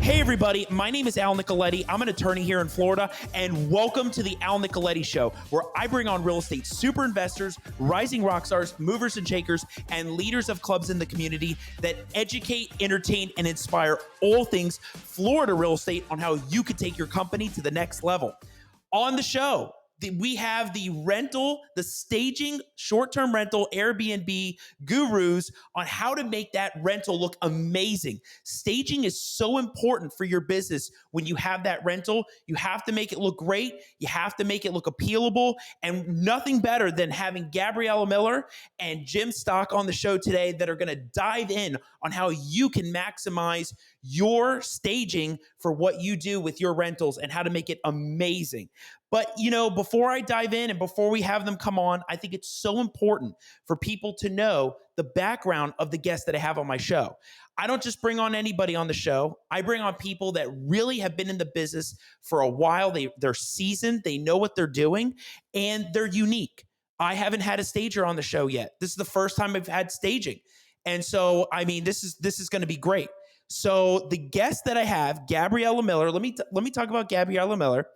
Hey everybody, my name is Al Nicoletti. I'm an attorney here in Florida, and welcome to the Al Nicoletti Show, where I bring on real estate super investors, rising rock stars, movers and shakers, and leaders of clubs in the community that educate, entertain, and inspire all things Florida real estate on how you could take your company to the next level. On the show, we have the staging, short-term rental, Airbnb gurus on how to make that rental look amazing. Staging is so important for your business. When you have that rental, you have to make it look great. You have to make it look appealable, and nothing better than having Gabriella Miller and Jim Stock on the show today that are going to dive in on how you can maximize your staging for what you do with your rentals and how to make it amazing. But, before I dive in and before we have them come on, I think it's so important for people to know the background of the guests that I have on my show. I don't just bring on anybody on the show. I bring on people that really have been in the business for a while. They're seasoned, they know what they're doing, and they're unique. I haven't had a stager on the show yet. This is the first time I've had staging. And so, this is going to be great. So the guest that I have, Gabriella Miller, let me talk about Gabriella Miller.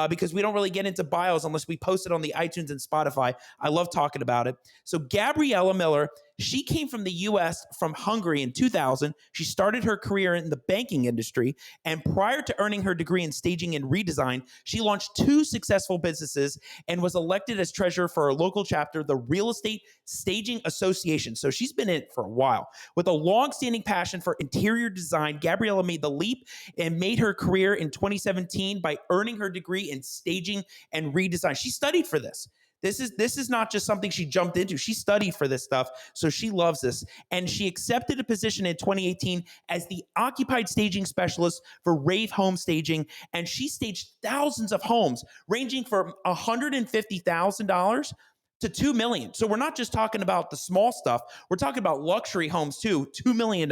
Because we don't really get into bios unless we post it on the iTunes and Spotify. I love talking about it. So Gabriella Miller, she came from the U.S. from Hungary in 2000. She started her career in the banking industry. And prior to earning her degree in staging and redesign, she launched 2 successful businesses and was elected as treasurer for her local chapter, the Real Estate Staging Association. So she's been in it for a while. With a long-standing passion for interior design, Gabriella made the leap and made her career in 2017 by earning her degree in staging and redesign. She studied for this. This is not just something she jumped into. She studied for this stuff, so she loves this. And she accepted a position in 2018 as the occupied staging specialist for Rave Home Staging, and she staged thousands of homes, ranging from $150,000 to $2 million. So we're not just talking about the small stuff. We're talking about luxury homes too, $2 million.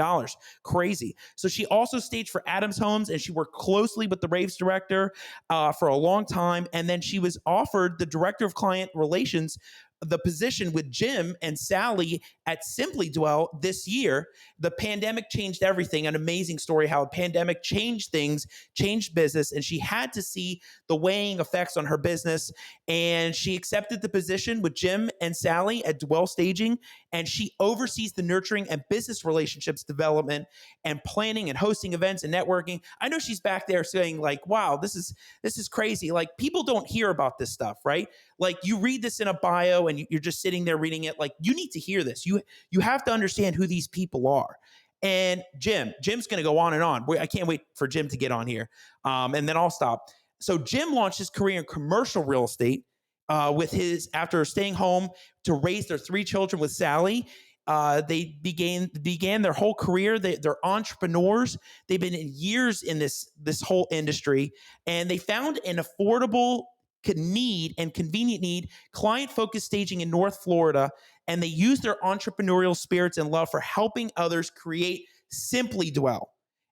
Crazy. So she also staged for Adams Homes, and she worked closely with the Raves director for a long time. And then she was offered the director of client relations, the position with Jim and Sally at Simply Dwell this year. The pandemic changed everything. An amazing story how a pandemic changed things, changed business, and she had to see the weighing effects on her business. And she accepted the position with Jim and Sally at Dwell Staging, and she oversees the nurturing and business relationships development and planning and hosting events and networking. I know she's back there saying like, wow, this is crazy. Like, people don't hear about this stuff, right? Like, you read this in a bio and you're just sitting there reading it. Like, you need to hear this. You have to understand who these people are. And Jim's going to go on and on. I can't wait for Jim to get on here. And then I'll stop. So Jim launched his career in commercial real estate after staying home to raise their 3 children with Sally. They began their whole career. They're entrepreneurs. They've been in years in this whole industry, and they found an affordable convenient need, client-focused staging in North Florida, and they use their entrepreneurial spirits and love for helping others create Simply Dwell.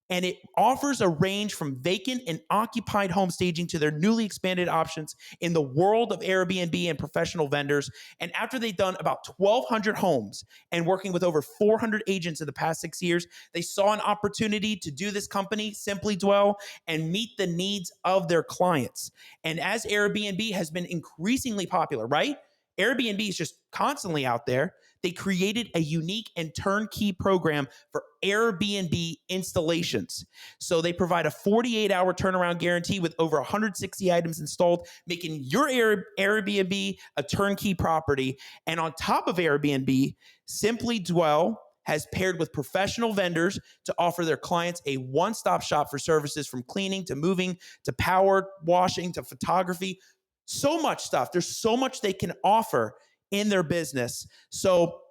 And it offers a range from vacant and occupied home staging to their newly expanded options in the world of Airbnb and professional vendors. And after they've done about 1,200 homes and working with over 400 agents in the past 6 years, they saw an opportunity to do this company, Simply Dwell, and meet the needs of their clients. And as Airbnb has been increasingly popular, right? Airbnb is just constantly out there. They created a unique and turnkey program for Airbnb installations. So they provide a 48-hour turnaround guarantee with over 160 items installed, making your Airbnb a turnkey property. And on top of Airbnb, Simply Dwell has paired with professional vendors to offer their clients a one-stop shop for services from cleaning to moving to power washing to photography. So much stuff. There's so much they can offer in their business. So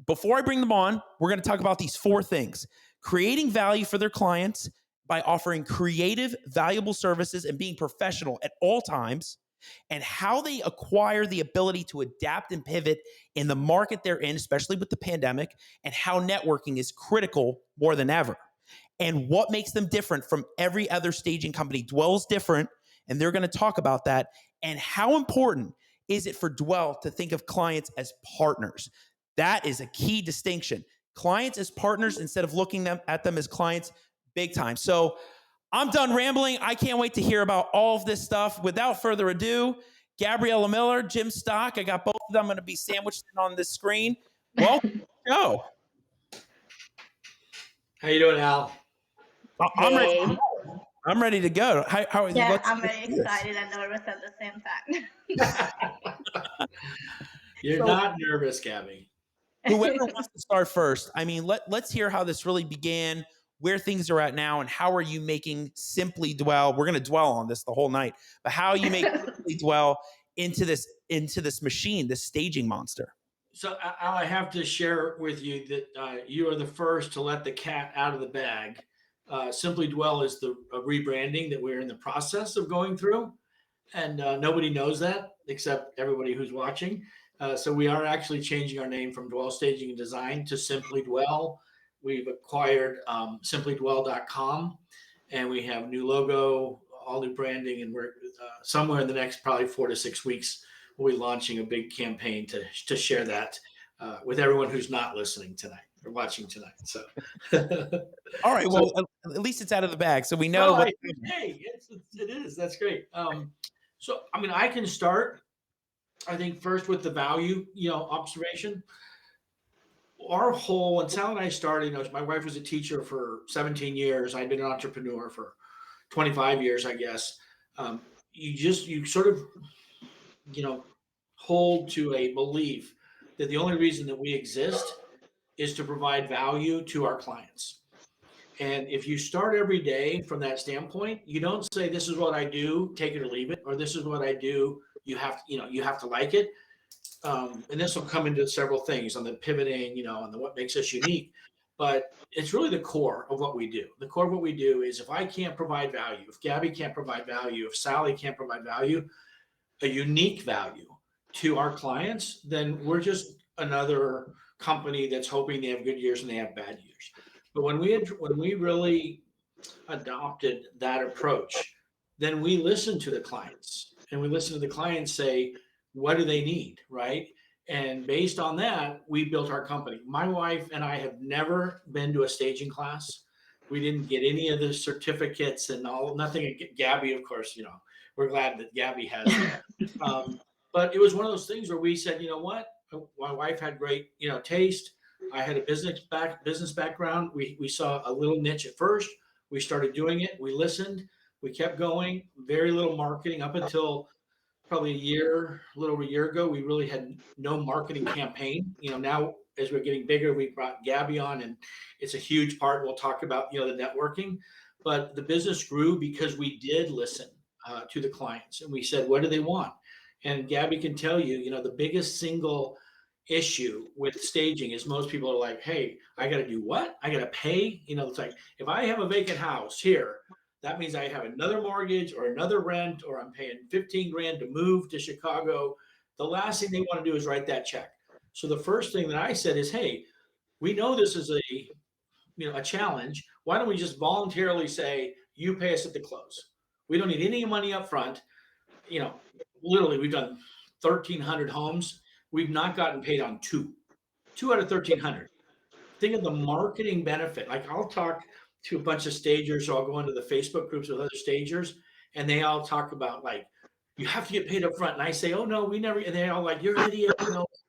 before I bring them on, we're going to talk about these 4 things: creating value for their clients by offering creative, valuable services and being professional at all times, and how they acquire the ability to adapt and pivot in the market they're in, especially with the pandemic, and how networking is critical more than ever, and what makes them different from every other staging company. Dwell's different, and they're going to talk about that, and how important is it for Dwell to think of clients as partners. That is a key distinction. Clients as partners instead of looking at them as clients big time. So I'm done rambling. I can't wait to hear about all of this stuff. Without further ado, Gabriella Miller, Jim Stock. I got both of them going to be sandwiched in on this screen. Welcome to the show. How you doing, Al? I'm ready. Hey. I'm ready to go. How are you? Yeah, I'm very excited and nervous at the same time. You're not nervous, Gabby. Whoever wants to start first. I mean, let's hear how this really began, where things are at now, and how are you making Simply Dwell? We're going to dwell on this the whole night, but how you make Simply Dwell into this machine, this staging monster. So, Al, I have to share with you that you are the first to let the cat out of the bag. Simply Dwell is the rebranding that we're in the process of going through, and nobody knows that except everybody who's watching. So we are actually changing our name from Dwell Staging and Design to Simply Dwell. We've acquired simplydwell.com, and we have new logo, all new branding, and we're somewhere in the next probably 4 to 6 weeks, we'll be launching a big campaign to share that with everyone who's not listening tonight or watching tonight. So, all right. Well, at least it's out of the bag, so we know. Hey, it is. That's great. So, I mean, I can start. I think first with the value, observation. Our whole, when Sal and I started, my wife was a teacher for 17 years. I'd been an entrepreneur for 25 years, I guess. You sort of, hold to a belief that the only reason that we exist is to provide value to our clients. And if you start every day from that standpoint, you don't say, this is what I do, take it or leave it, or this is what I do, you have to like it. And this will come into several things on the pivoting, on the what makes us unique. But it's really the core of what we do. The core of what we do is if I can't provide value, if Gabby can't provide value, if Sally can't provide value, a unique value to our clients, then we're just another company that's hoping they have good years and they have bad years. But when we really adopted that approach, then we listen to the clients and we listen to the clients say, what do they need, right? And based on that, we built our company. My wife and I have never been to a staging class. We didn't get any of the certificates and nothing. Gabby, of course, we're glad that Gabby has it. But it was one of those things where we said, you know what? My wife had great, taste. I had a business background. We saw a little niche at first. We started doing it. We listened. We kept going. Very little marketing up until probably a little over a year ago. We really had no marketing campaign. Now as we're getting bigger, we brought Gabby on, and it's a huge part. We'll talk about the networking, but the business grew because we did listen to the clients, and we said, what do they want? And Gabby can tell you, the biggest single issue with staging is most people are like, hey, I got to do what? I got to pay. It's like, if I have a vacant house here, that means I have another mortgage or another rent, or I'm paying 15 grand to move to Chicago. The last thing they want to do is write that check. So the first thing that I said is, hey, we know this is a challenge. Why don't we just voluntarily say, you pay us at the close? We don't need any money up front. Literally, we've done 1,300 homes. We've not gotten paid on two out of 1,300. Think of the marketing benefit. Like, I'll talk to a bunch of stagers, so I'll go into the Facebook groups with other stagers, and they all talk about, like, you have to get paid up front. And I say, oh no, we never. And they're all like, you're an idiot.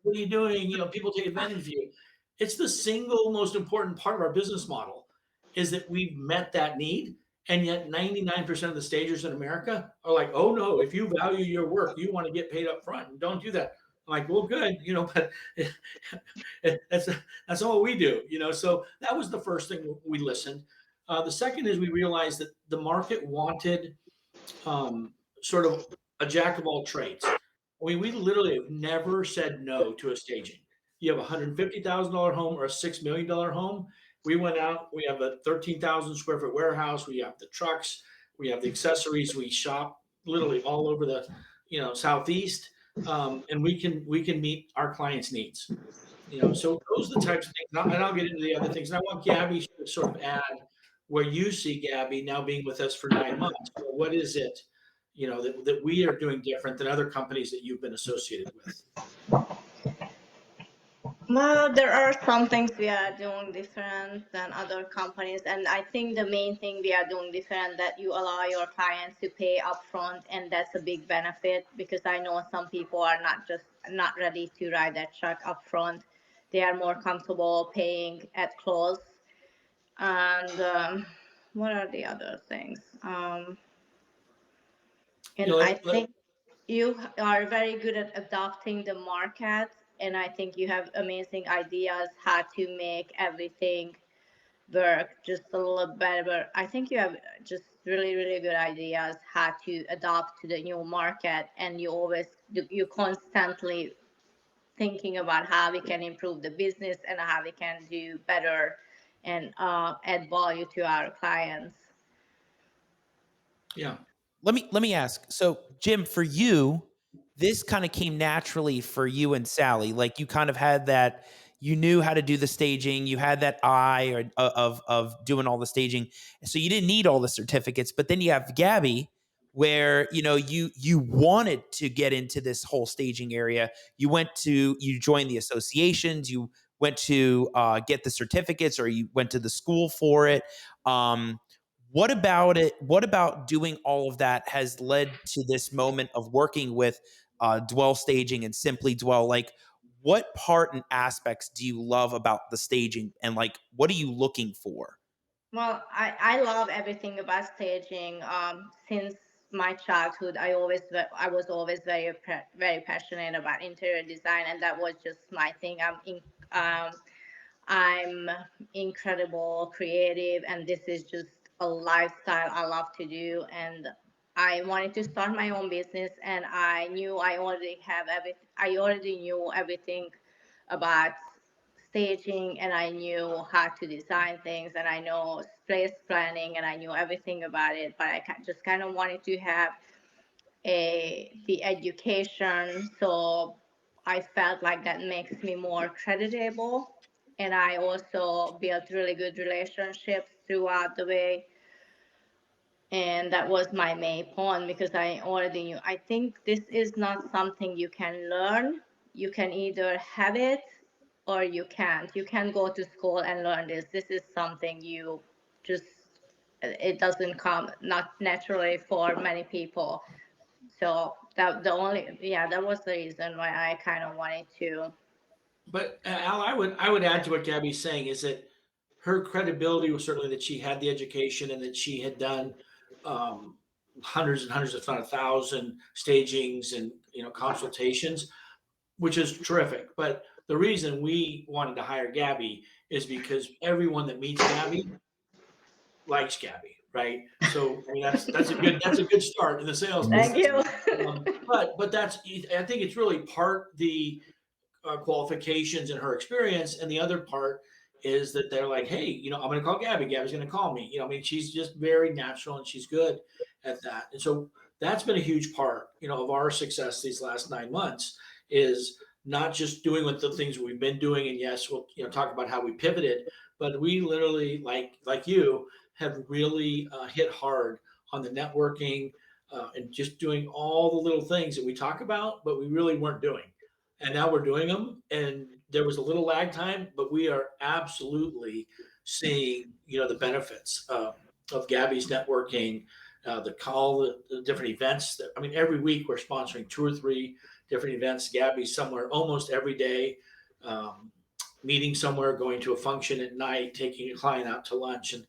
What are you doing? People take advantage of you. It's the single most important part of our business model, is that we've met that need. And yet 99% of the stagers in America are like, oh no, if you value your work, you want to get paid up front, and don't do that. I'm like, well, good, but that's not what we do, So that was the first thing we listened. The second is we realized that the market wanted sort of a jack of all trades. We literally have never said no to a staging. You have a $150,000 home or a $6 million home. We went out, we have a 13,000 square foot warehouse. We have the trucks, we have the accessories. We shop literally all over the, Southeast. And we can meet our clients' needs. So those are the types of things. And I'll get into the other things. And I want Gabby to sort of add where you see Gabby now being with us for 9 months. So what is it, that we are doing different than other companies that you've been associated with? Well, there are some things we are doing different than other companies, and I think the main thing we are doing different that you allow your clients to pay upfront, and that's a big benefit because I know some people are not ready to write that check upfront. They are more comfortable paying at close. And what are the other things? You And know, I think you are very good at adopting the market, and I think you have amazing ideas how to make everything work just a little better. I think you have just really, really good ideas how to adapt to the new market, and you constantly thinking about how we can improve the business and how we can do better and add value to our clients. yeah. Let me ask. So, Jim, for you, this kind of came naturally for you and Sally. Like you kind of had that. You knew how to do the staging. You had that eye of doing all the staging. So you didn't need all the certificates. But then you have Gabby, where you wanted to get into this whole staging area. You joined the associations. You went to get the certificates, or you went to the school for it. What about it? What about doing all of that has led to this moment of working with Dwell Staging and Simply Dwell? Like, what part and aspects do you love about the staging, and like, what are you looking for? Well, I love everything about staging. Since my childhood, I was always very passionate about interior design, and that was just my thing. I'm incredible creative, and this is just a lifestyle I love to do. And I wanted to start my own business, and I already knew everything about staging, and I knew how to design things, and I know place planning, and I knew everything about it. But just kind of wanted to have the education, so I felt like that makes me more creditable. And I also built really good relationships throughout the way. And that was my main point because I already knew. I think this is not something you can learn. You can either have it or you can't. You can go to school and learn this. This is something you just, it doesn't come not naturally for many people. So that was the reason why I kind of wanted to. But Al, I would add to what Gabby's saying is that her credibility was certainly that she had the education and that she had done um, hundreds and hundreds, if not 1,000, stagings and consultations, which is terrific. But the reason we wanted to hire Gabby is because everyone that meets Gabby likes Gabby, right? So I mean that's a good start in the sales Thank business. you. But I think it's really part the qualifications and her experience, and the other part is that they're like, hey, I'm going to call Gabby. Gabby's going to call me. I mean, she's just very natural and she's good at that. And so that's been a huge part, of our success these last 9 months is not just doing what the things we've been doing. And yes, we'll talk about how we pivoted, but we literally like you have really hit hard on the networking and just doing all the little things that we talk about, but we really weren't doing, and now we're doing them. And there was a little lag time, but we are absolutely seeing the benefits of Gabby's networking, the different events that, I mean, every week we're sponsoring 2 or 3 different events. Gabby's somewhere almost every day, um, meeting somewhere, going to a function at night, taking a client out to lunch. And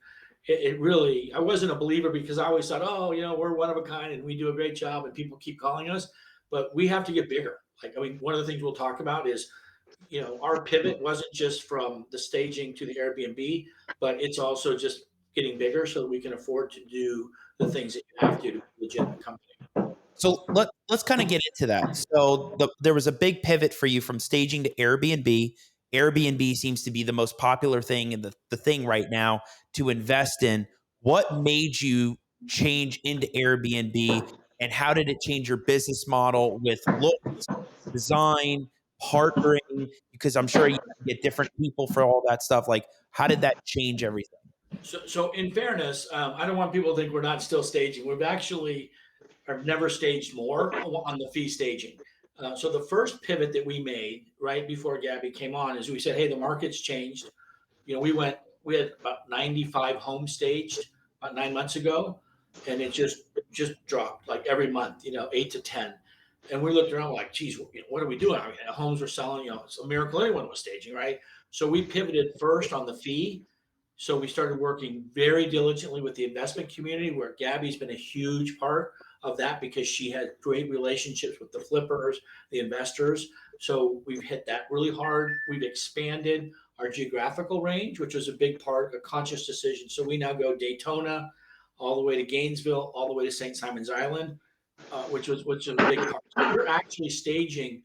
it really, I wasn't a believer because I always thought, oh, we're one of a kind and we do a great job and people keep calling us, but we have to get bigger. Like, I mean, one of the things we'll talk about is, our pivot wasn't just from the staging to the Airbnb, but it's also just getting bigger so that we can afford to do the things that you have to be a legitimate company. So let's kind of get into that. So there was a big pivot for you from staging to Airbnb. Airbnb seems to be the most popular thing and the thing right now to invest in. What made you change into Airbnb, and how did it change your business model with looks, design, partnering? Because I'm sure you get different people for all that stuff. Like, how did that change everything? So in fairness, I don't want people to think we're not still staging. We've actually have never staged more on the fee staging. So the first pivot that we made right before Gabby came on is we said, hey, the market's changed. We had about 95 homes staged about 9 months ago, and it just dropped like every month, 8 to 10. And we looked around like, geez, what are we doing? I mean, homes were selling, it's a miracle anyone was staging, right? So we pivoted first on the fee. So we started working very diligently with the investment community, where Gabby's been a huge part of that because she had great relationships with the flippers, the investors. So we've hit that really hard. We've expanded our geographical range, which was a big part, a conscious decision. So we now go Daytona, all the way to Gainesville, all the way to St. Simon's Island, which is a big part. So we're actually staging.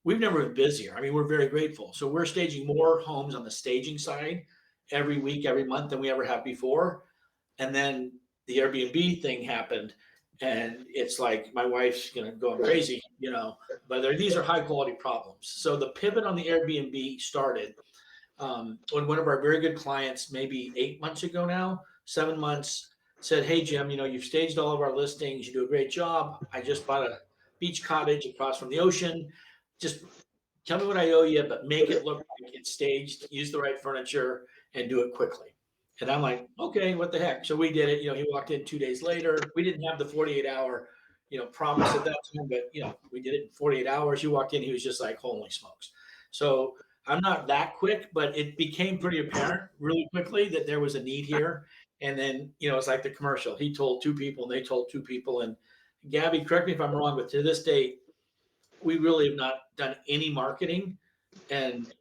We've never been busier. I mean, we're very grateful. So we're staging more homes on the staging side every week, every month than we ever have before. And then the Airbnb thing happened, and it's like my wife's going crazy, But these are high quality problems. So the pivot on the Airbnb started when one of our very good clients, maybe 8 months ago now, 7 months, said, "Hey Jim, you've staged all of our listings. You do a great job. I just bought a beach cottage across from the ocean. Just tell me what I owe you, but make it look like it's staged. Use the right furniture and do it quickly." And I'm like, okay, what the heck? So we did it. He walked in 2 days later. We didn't have the 48-hour, promise at that time, but we did it in 48 hours. He walked in, he was just like, holy smokes. So I'm not that quick, but it became pretty apparent really quickly that there was a need here. And then, it's like the commercial. He told two people and they told two people. And Gabby, correct me if I'm wrong, but to this day, we really have not done any marketing. And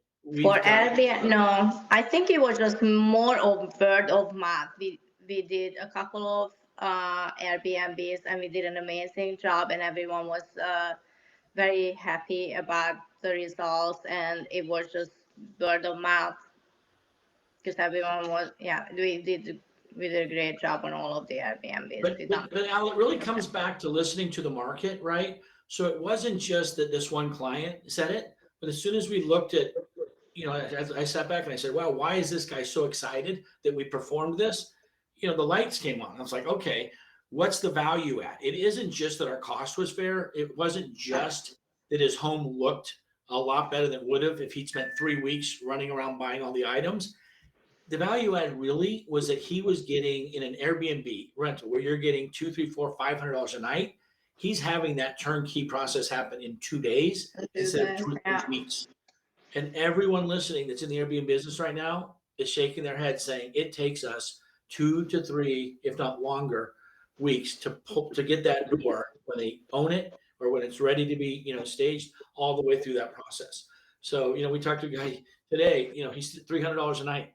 For Airbnb, no, I think it was just more of word of mouth. We did a couple of Airbnbs, and we did an amazing job, and everyone was very happy about the results, and it was just word of mouth because everyone was, we did a great job on all of the Airbnbs. But Al, it really comes back to listening to the market, right? So it wasn't just that this one client said it, but as soon as we looked at, as I sat back and I said, wow, why is this guy so excited that we performed this? The lights came on. I was like, okay, what's the value at? It isn't just that our cost was fair. It wasn't just that his home looked a lot better than it would have if he'd spent 3 weeks running around buying all the items. The value add really was that he was getting in an Airbnb rental where you're getting $200, $300, $400, $500 a night. He's having that turnkey process happen in 2 days instead of 2 or 3 weeks. And everyone listening that's in the Airbnb business right now is shaking their head saying it takes us 2 to 3, if not longer, weeks to get that door when they own it or when it's ready to be, staged all the way through that process. So, we talked to a guy today, he's $300 a night,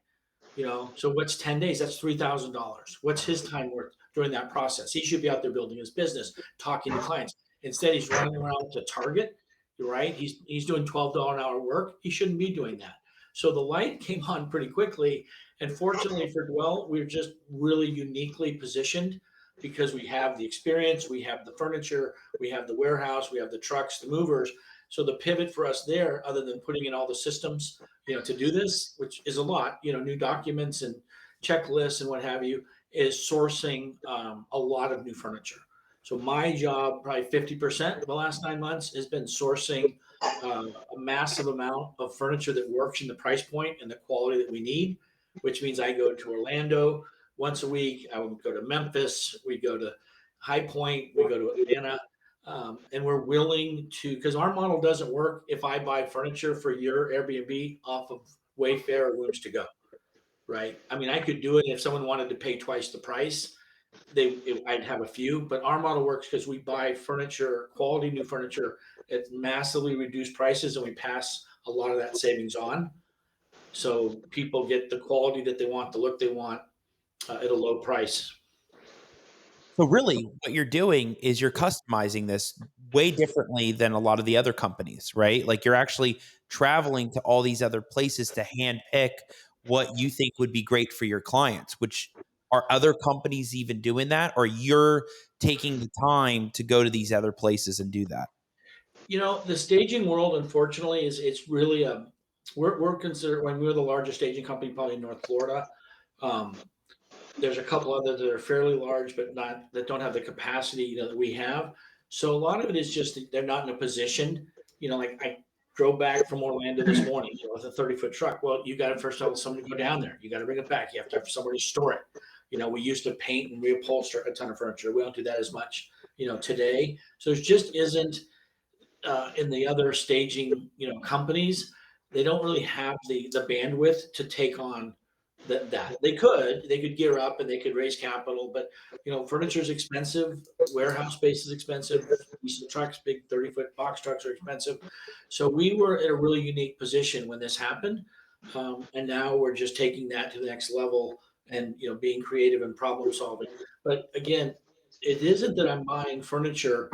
so what's 10 days? That's $3,000. What's his time worth during that process? He should be out there building his business, talking to clients. Instead, he's running around to Target. Right? He's doing $12 an hour work. He shouldn't be doing that. So the light came on pretty quickly. And fortunately for Dwell, we're just really uniquely positioned because we have the experience, we have the furniture, we have the warehouse, we have the trucks, the movers. So the pivot for us there, other than putting in all the systems, to do this, which is a lot, new documents and checklists and what have you, is sourcing a lot of new furniture. So my job, probably 50% of the last 9 months, has been sourcing a massive amount of furniture that works in the price point and the quality that we need, which means I go to Orlando once a week. I would go to Memphis. We go to High Point. We go to Atlanta. And we're willing to, because our model doesn't work if I buy furniture for your Airbnb off of Wayfair or Rooms to Go, right? I mean, I could do it if someone wanted to pay twice the price. I'd have a few, but our model works because we buy furniture, quality new furniture at massively reduced prices, and we pass a lot of that savings on. So people get the quality that they want, the look they want at a low price. So really what you're doing is you're customizing this way differently than a lot of the other companies, right? Like you're actually traveling to all these other places to hand pick what you think would be great for your clients, which are other companies even doing that, or you're taking the time to go to these other places and do that? The staging world, unfortunately, it's really we're considered, when we're the largest staging company probably in North Florida. There's a couple others that are fairly large, but that don't have the capacity that we have. So a lot of it is just they're not in a position like I drove back from Orlando this morning, with a 30-foot truck. Well, you got to first tell somebody to go down there. You got to bring it back. You have to have somewhere to store it. We used to paint and reupholster a ton of furniture. We don't do that as much, today. So it just isn't in the other staging, companies. They don't really have the bandwidth to take on that. They could gear up and they could raise capital, but furniture is expensive, warehouse space is expensive, diesel trucks, big 30-foot box trucks are expensive. So we were in a really unique position when this happened, and now we're just taking that to the next level and being creative and problem solving. But again, it isn't that I'm buying furniture,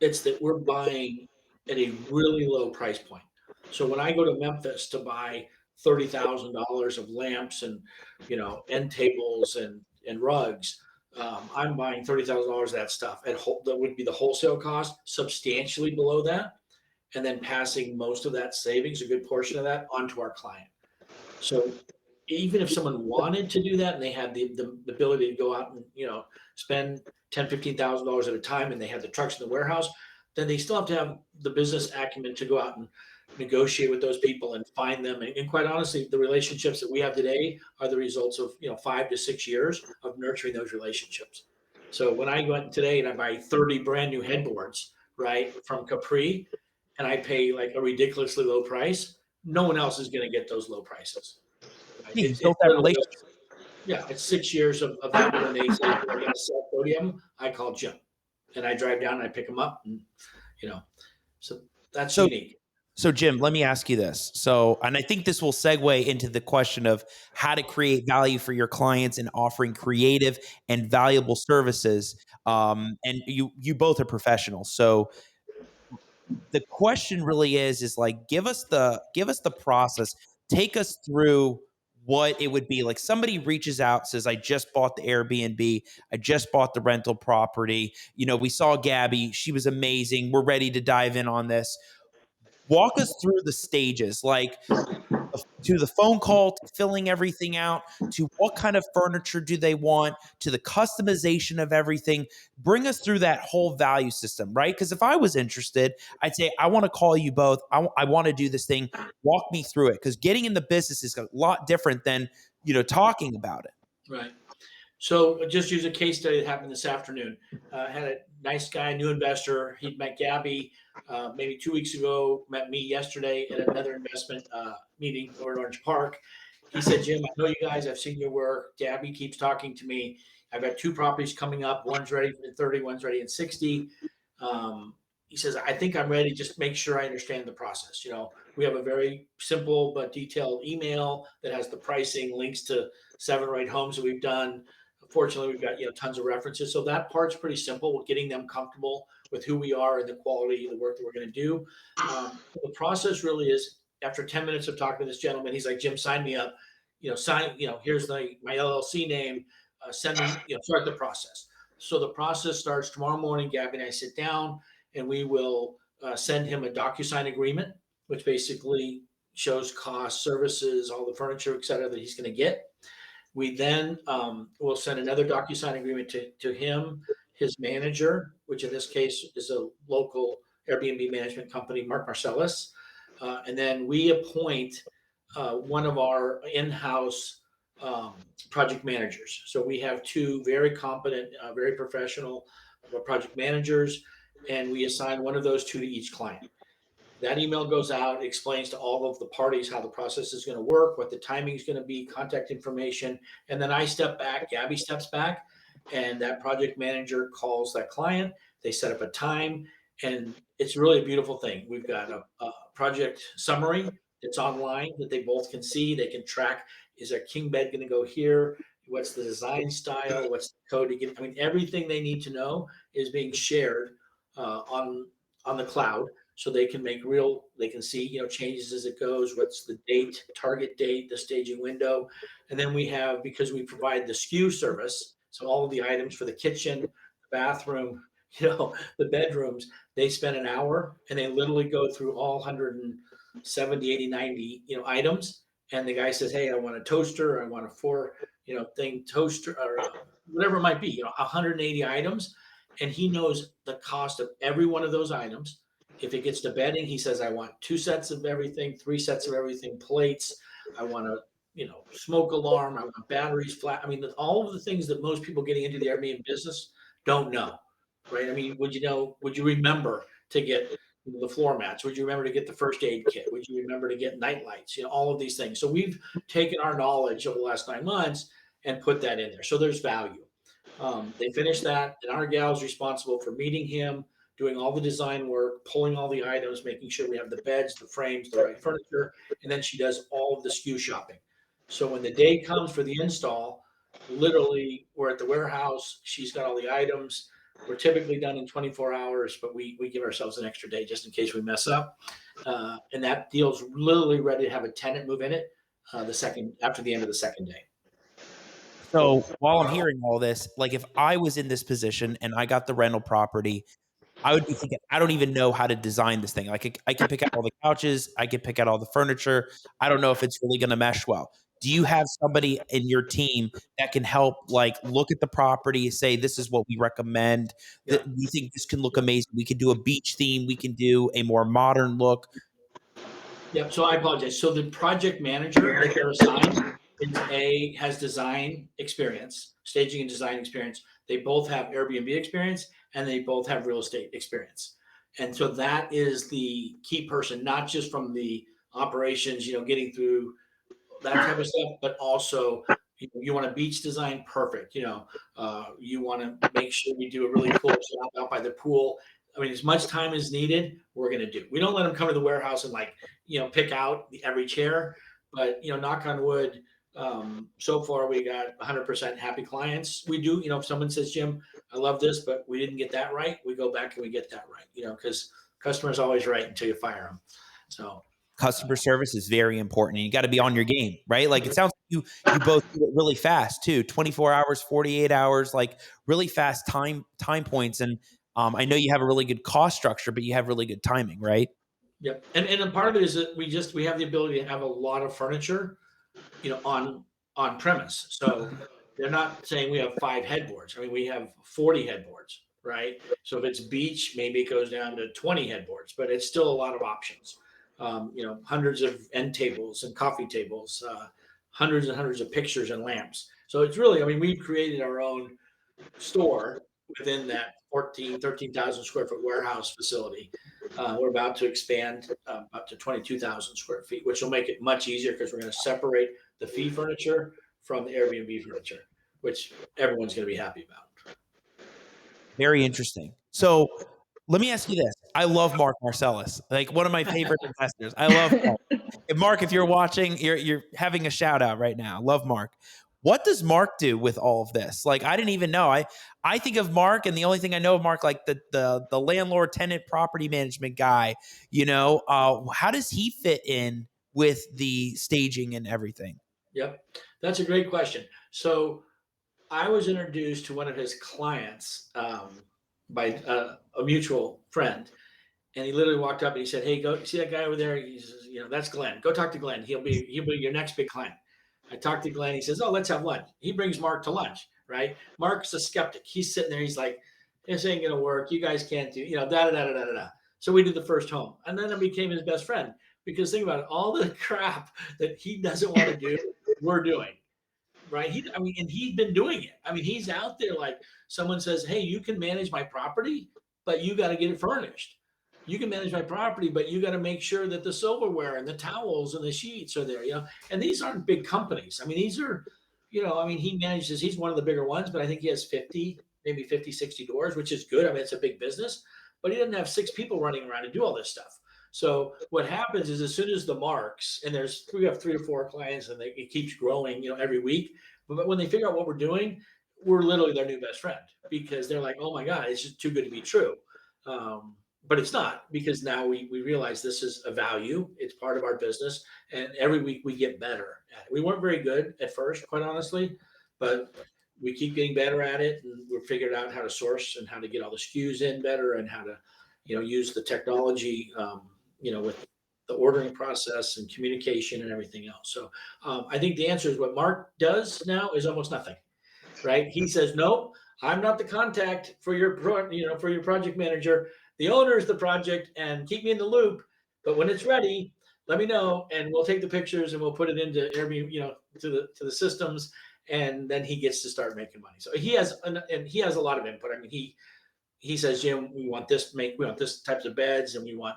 it's that we're buying at a really low price point. So when I go to Memphis to buy $30,000 of lamps and end tables and rugs, I'm buying $30,000 of that stuff that would be the wholesale cost, substantially below that, and then passing most of that savings, a good portion of that, onto our client. So even if someone wanted to do that and they had the ability to go out and spend $10,000-$15,000 at a time, and they have the trucks in the warehouse, then they still have to have the business acumen to go out and negotiate with those people and find them. And quite honestly, the relationships that we have today are the results of 5 to 6 years of nurturing those relationships. So when I go out today and I buy 30 brand new headboards, right, from Capri, and I pay like a ridiculously low price, no one else is going to get those low prices. Right? You built that relationship. Yeah, it's 6 years of that. When they say they're going to sell 30 of them, I call Jim, and I drive down and I pick them up, and so that's unique. So Jim, let me ask you this. So, and I think this will segue into the question of how to create value for your clients and offering creative and valuable services. And you both are professionals. So the question really is like, give us the process, take us through what it would be like. Somebody reaches out, says, I just bought the Airbnb, I just bought the rental property. We saw Gabby, she was amazing, we're ready to dive in on this. Walk us through the stages, like to the phone call, to filling everything out, to what kind of furniture do they want, to the customization of everything. Bring us through that whole value system, right? Because if I was interested, I'd say, I want to call you both. I want to do this thing. Walk me through it. Because getting in the business is a lot different than, talking about it. Right. So just use a case study that happened this afternoon. Had a nice guy, new investor. He'd met Gabby maybe 2 weeks ago, met me yesterday at another investment meeting over at Orange Park. He said, Jim, I know you guys, I've seen your work. Gabby keeps talking to me. I've got 2 properties coming up. One's ready in 30, one's ready in 60. He says, I think I'm ready. Just make sure I understand the process. We have a very simple but detailed email that has the pricing, links to 7 or 8 homes that we've done. Fortunately, we've got tons of references. So that part's pretty simple. We're getting them comfortable with who we are and the quality of the work that we're going to do. The process really is, after 10 minutes of talking to this gentleman, he's like, Jim, sign me up. Here's my LLC name. Send me, start the process. So the process starts tomorrow morning. Gabby and I sit down, and we will send him a DocuSign agreement, which basically shows costs, services, all the furniture, et cetera, that he's going to get. We then will send another DocuSign agreement to him, his manager, which in this case is a local Airbnb management company, Mark Marcellus. And then we appoint one of our in-house project managers. So we have 2 very competent, very professional project managers, and we assign one of those 2 to each client. That email goes out, explains to all of the parties how the process is going to work, what the timing is going to be, contact information. And then I step back, Gabby steps back, and that project manager calls that client. They set up a time, and it's really a beautiful thing. We've got a project summary that's online that they both can see. They can track, is our king bed going to go here? What's the design style? What's the code to get? Everything they need to know is being shared on the cloud. So they can they can see, changes as it goes. What's the date, target date, the staging window. And then we have, because we provide the SKU service, so all of the items for the kitchen, the bathroom, the bedrooms, they spend an hour and they literally go through all 170, 80, 90, items. And the guy says, hey, I want a toaster, I want a 4, thing toaster, or whatever it might be, 180 items. And he knows the cost of every one of those items. If it gets to bedding, he says, I want 2 sets of everything, 3 sets of everything, plates. I want a, smoke alarm. I want batteries flat. I mean, all of the things that most people getting into the Airbnb business don't know, right? I mean, would you remember to get the floor mats? Would you remember to get the first aid kit? Would you remember to get night lights? All of these things. So we've taken our knowledge over the last 9 months and put that in there. So there's value. They finish that, and our gal's responsible for meeting him, doing all the design work, pulling all the items, making sure we have the beds, the frames, the right furniture, and then she does all of the SKU shopping. So when the day comes for the install, literally we're at the warehouse, she's got all the items. We're typically done in 24 hours, but we give ourselves an extra day just in case we mess up. And that deal's literally ready to have a tenant move in it after the end of the second day. So while I'm hearing all this, like if I was in this position and I got the rental property, I would be thinking, I don't even know how to design this thing. Like I can pick out all the couches, I can pick out all the furniture. I don't know if it's really going to mesh well. Do you have somebody in your team that can help, like, look at the property, say, this is what we recommend, that we think this can look amazing. We can do a beach theme. We can do a more modern look. Yep. So I apologize. So the project manager that they're assigned has design experience, staging and design experience. They both have Airbnb experience and they both have real estate experience. And so that is the key person, not just from the operations, getting through that type of stuff, but also you want a beach design perfect. You want to make sure we do a really cool job out by the pool. I mean, as much time as needed, we're going to do. We don't let them come to the warehouse and pick out every chair, but knock on wood. So far we got 100% happy clients. We do, if someone says, Jim, I love this, but we didn't get that right, we go back and we get that right, because customer's always right until you fire them. So customer service is very important, and you got to be on your game, right? Like it sounds like you both do it really fast too, 24 hours, 48 hours, like really fast time points. And I know you have a really good cost structure, but you have really good timing, right? Yep. And a part of it is that we have the ability to have a lot of furniture, on premise. So they're not saying we have 5 headboards. I mean, we have 40 headboards, right? So if it's beach, maybe it goes down to 20 headboards, but it's still a lot of options. Hundreds of end tables and coffee tables, hundreds and hundreds of pictures and lamps. So it's really, we've created our own store within that 13,000 square foot warehouse facility. We're about to expand up to 22,000 square feet, which will make it much easier because we're going to separate the fee furniture from the Airbnb furniture, which everyone's going to be happy about. Very interesting. So let me ask you this. I love Mark Marcellus, like one of my favorite investors. I love Mark. Mark, if you're watching, you're having a shout out right now. Love Mark. What does Mark do with all of this? Like, I didn't even know. I think of Mark, and the only thing I know of Mark, like the landlord tenant property management guy, how does he fit in with the staging and everything? Yep. That's a great question. So I was introduced to one of his clients by a mutual friend. And he literally walked up and he said, "Hey, go see that guy over there. He says, that's Glenn. Go talk to Glenn. He'll be your next big client." I talked to Glenn. He says, "Oh, let's have lunch." He brings Mark to lunch, right? Mark's a skeptic. He's sitting there. He's like, "This ain't going to work. You guys can't do, da, da, da, da, da, da." So we did the first home. And then I became his best friend because think about it. All the crap that he doesn't want to do, we're doing, right? And he'd been doing it. He's out there like someone says, "Hey, you can manage my property, but you got to get it furnished. You can manage my property, but you got to make sure that the silverware and the towels and the sheets are there, And these aren't big companies. These are, he manages, he's one of the bigger ones, but I think he has 50, maybe 50, 60 doors, which is good. It's a big business, but he doesn't have 6 people running around to do all this stuff. So what happens is as soon as the marks, and we have 3 or 4 clients and it keeps growing, every week. But when they figure out what we're doing, we're literally their new best friend because they're like, "Oh my God, it's just too good to be true." But it's not, because now we realize this is a value. It's part of our business. And every week we get better at it. We weren't very good at first, quite honestly, but we keep getting better at it. And we've figured out how to source and how to get all the SKUs in better and how to, use the technology, with the ordering process and communication and everything else. So I think the answer is what Mark does now is almost nothing, right? He says, "Nope, I'm not the contact for your project manager. the owner is the project, and keep me in the loop. But when it's ready, let me know, and we'll take the pictures and we'll put it into Airbnb, to the systems, and then he gets to start making money. So he has a lot of input. I mean, he says, Jim, we want this types of beds, and we want,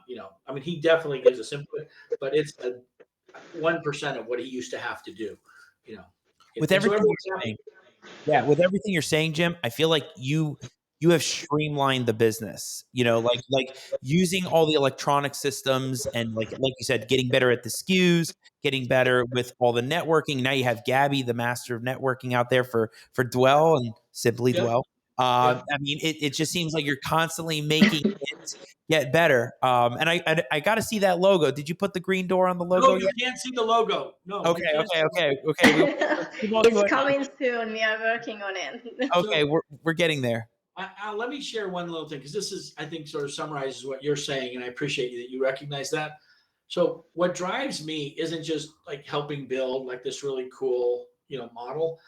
he definitely gives us input, but it's a 1% of what he used to have to do, With And so everything everyone's you're happy. saying, yeah, with everything you're saying, Jim, I feel like you have streamlined the business. Like using all the electronic systems and like you said, getting better at the SKUs, getting better with all the networking. Now you have Gabby, the master of networking, out there for Dwell and Simply Yep. Dwell. Yep. I mean, it just seems like you're constantly making it get better. And I got to see that logo. Did you put the green door on the No, logo you yet? can't see the logo. No, Okay, you can't see okay, the okay, okay. It's coming soon. We are working on it. Okay, we're getting there. Let me share one little thing, because this is, I think, sort of summarizes what you're saying, and I appreciate that you recognize that. So what drives me isn't just like helping build like this really cool, model,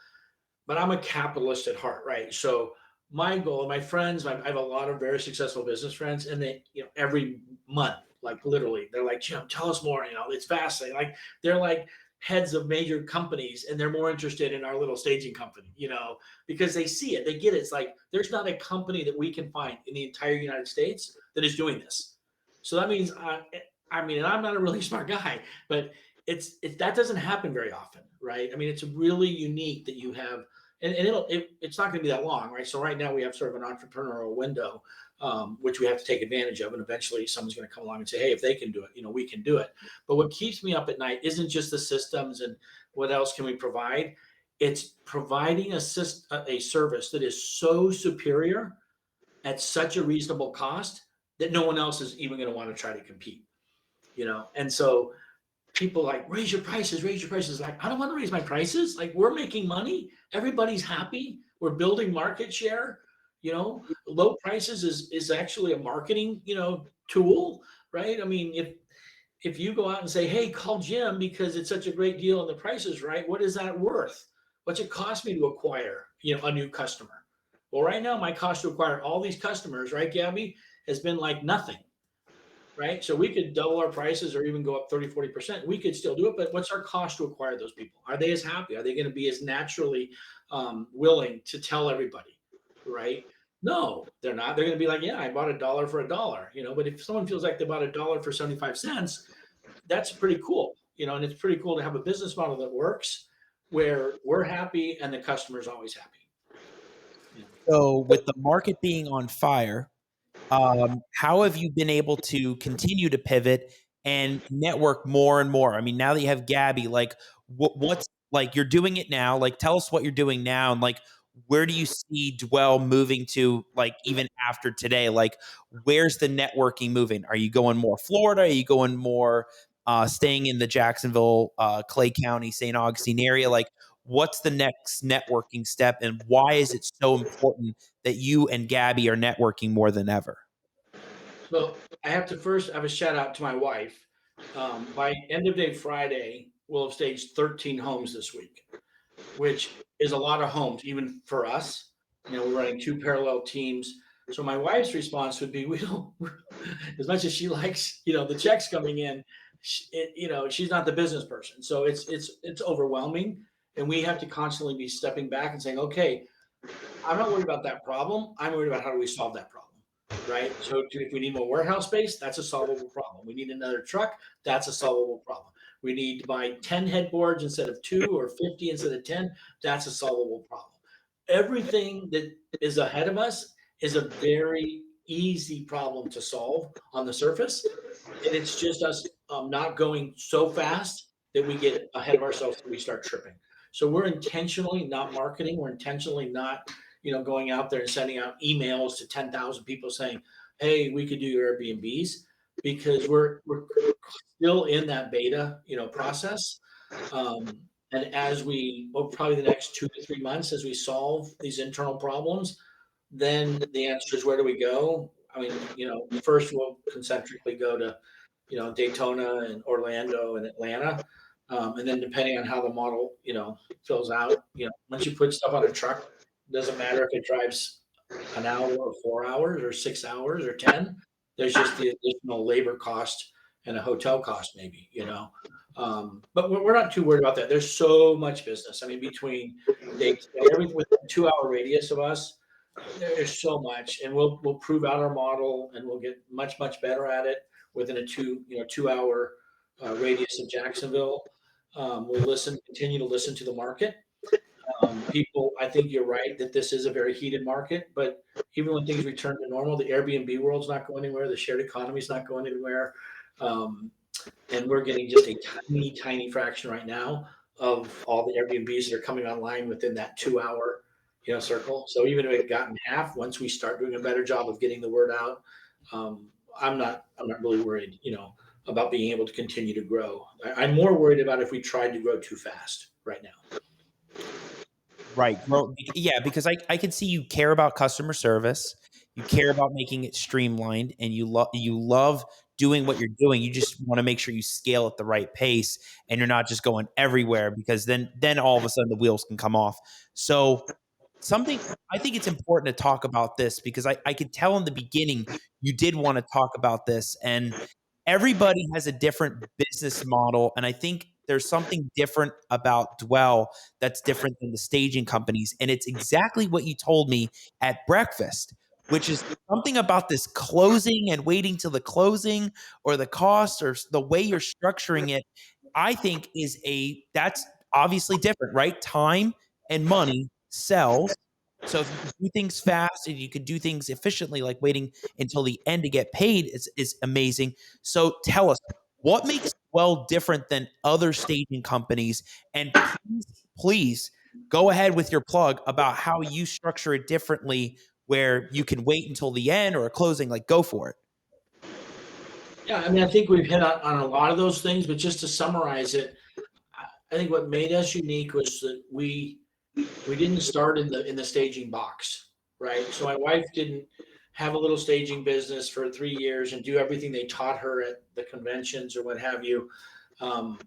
but I'm a capitalist at heart, right? So my goal, my friends, I have a lot of very successful business friends, and they, every month, like literally, they're like, Jim, tell us more. It's fascinating. Like they're like heads of major companies, and they're more interested in our little staging company, because they see it, they get it. It's like there's not a company that we can find in the entire United States that is doing this. So that means, and I'm not a really smart guy, but it's that doesn't happen very often, right? I mean, it's really unique that you have, and it's not going to be that long, right? So right now we have sort of an entrepreneurial window, which we have to take advantage of, and eventually someone's going to come along and say, hey, if they can do it, we can do it. But what keeps me up at night isn't just the systems and what else can we provide. It's providing a service that is so superior at such a reasonable cost that no one else is even going to want to try to compete. And so people like, raise your prices. Like, I don't want to raise my prices. Like, we're making money, everybody's happy, we're building market share. Low prices is actually a marketing tool, right? I mean, if you go out and say, hey, call Jim because it's such a great deal and the price is right, what is that worth? What's it cost me to acquire a new customer? Well, right now my cost to acquire all these customers, right, Gabby, has been like nothing. Right? So we could double our prices or even go up 30-40%. We could still do it, but what's our cost to acquire those people? Are they as happy? Are they going to be as naturally willing to tell everybody? Right? No, they're not. They're going to be like, yeah, I bought $1 for $1, but if someone feels like they bought $1 for 75 cents, that's pretty cool, and it's pretty cool to have a business model that works where we're happy and the customer's always happy. So with the market being on fire, how have you been able to continue to pivot and network more and more? I mean, now that you have Gabby, like what's like you're doing it now, like tell us what you're doing now, and like where do you see Dwell moving to, like even after today? Like where's the networking moving? Are you going more Florida? Are you going more staying in the Jacksonville, Clay County, St. Augustine area? Like what's the next networking step, and why is it so important that you and Gabby are networking more than ever? So I have to first have a shout out to my wife. By end of day Friday, we'll have staged 13 homes this week, which is a lot of homes, even for us. We're running 2 parallel teams. So my wife's response would be, we don't, as much as she likes, the checks coming in, she's not the business person. So it's overwhelming. And we have to constantly be stepping back and saying, okay, I'm not worried about that problem. I'm worried about how do we solve that problem. Right. So if we need more warehouse space, that's a solvable problem. We need another truck. That's a solvable problem. We need to buy 10 headboards instead of 2 or 50 instead of 10. That's a solvable problem. Everything that is ahead of us is a very easy problem to solve on the surface. And it's just us not going so fast that we get ahead of ourselves and we start tripping. So we're intentionally not marketing. We're intentionally not going out there and sending out emails to 10,000 people saying, hey, we could do your Airbnbs, because we're still in that beta, process. And as probably the next 2 to 3 months, as we solve these internal problems, then the answer is, where do we go? I mean, first we'll concentrically go to, Daytona and Orlando and Atlanta. And then depending on how the model, fills out, once you put stuff on a truck, it doesn't matter if it drives an hour or 4 hours or 6 hours or 10. There's just the additional labor cost and a hotel cost, maybe, but we're not too worried about that. There's so much business. I mean, between everything within a 2-hour radius of us, there's so much, and we'll prove out our model, and we'll get much better at it within a 2-hour radius of Jacksonville. We'll continue to listen to the market. People, I think you're right that this is a very heated market, but even when things return to normal, the Airbnb world's not going anywhere. The shared economy is not going anywhere. And we're getting just a tiny fraction right now of all the Airbnbs that are coming online within that 2-hour, circle. So even if it got in half, once we start doing a better job of getting the word out, I'm not really worried, about being able to continue to grow. I'm more worried about if we tried to grow too fast right now. Right. Well, yeah, because I can see you care about customer service, you care about making it streamlined, and you love doing what you're doing. You just want to make sure you scale at the right pace, and you're not just going everywhere, because then all of a sudden the wheels can come off. So I think it's important to talk about this, because I could tell in the beginning you did want to talk about this, and everybody has a different business model. And I think there's something different about Dwell that's different than the staging companies. And it's exactly what you told me at breakfast, which is something about this closing and waiting till the closing, or the cost, or the way you're structuring it. I think that's obviously different, right? Time and money sells. So if you can do things fast and you can do things efficiently, like waiting until the end to get paid, is amazing. So tell us, what makes Dwell different than other staging companies? And please go ahead with your plug about how you structure it differently, where you can wait until the end or a closing. Like, go for it. Yeah, I mean, I think we've hit on a lot of those things, but just to summarize it, I think what made us unique was that we didn't start in the staging box, right? So my wife didn't have a little staging business for 3 years and do everything they taught her at the conventions or what have you.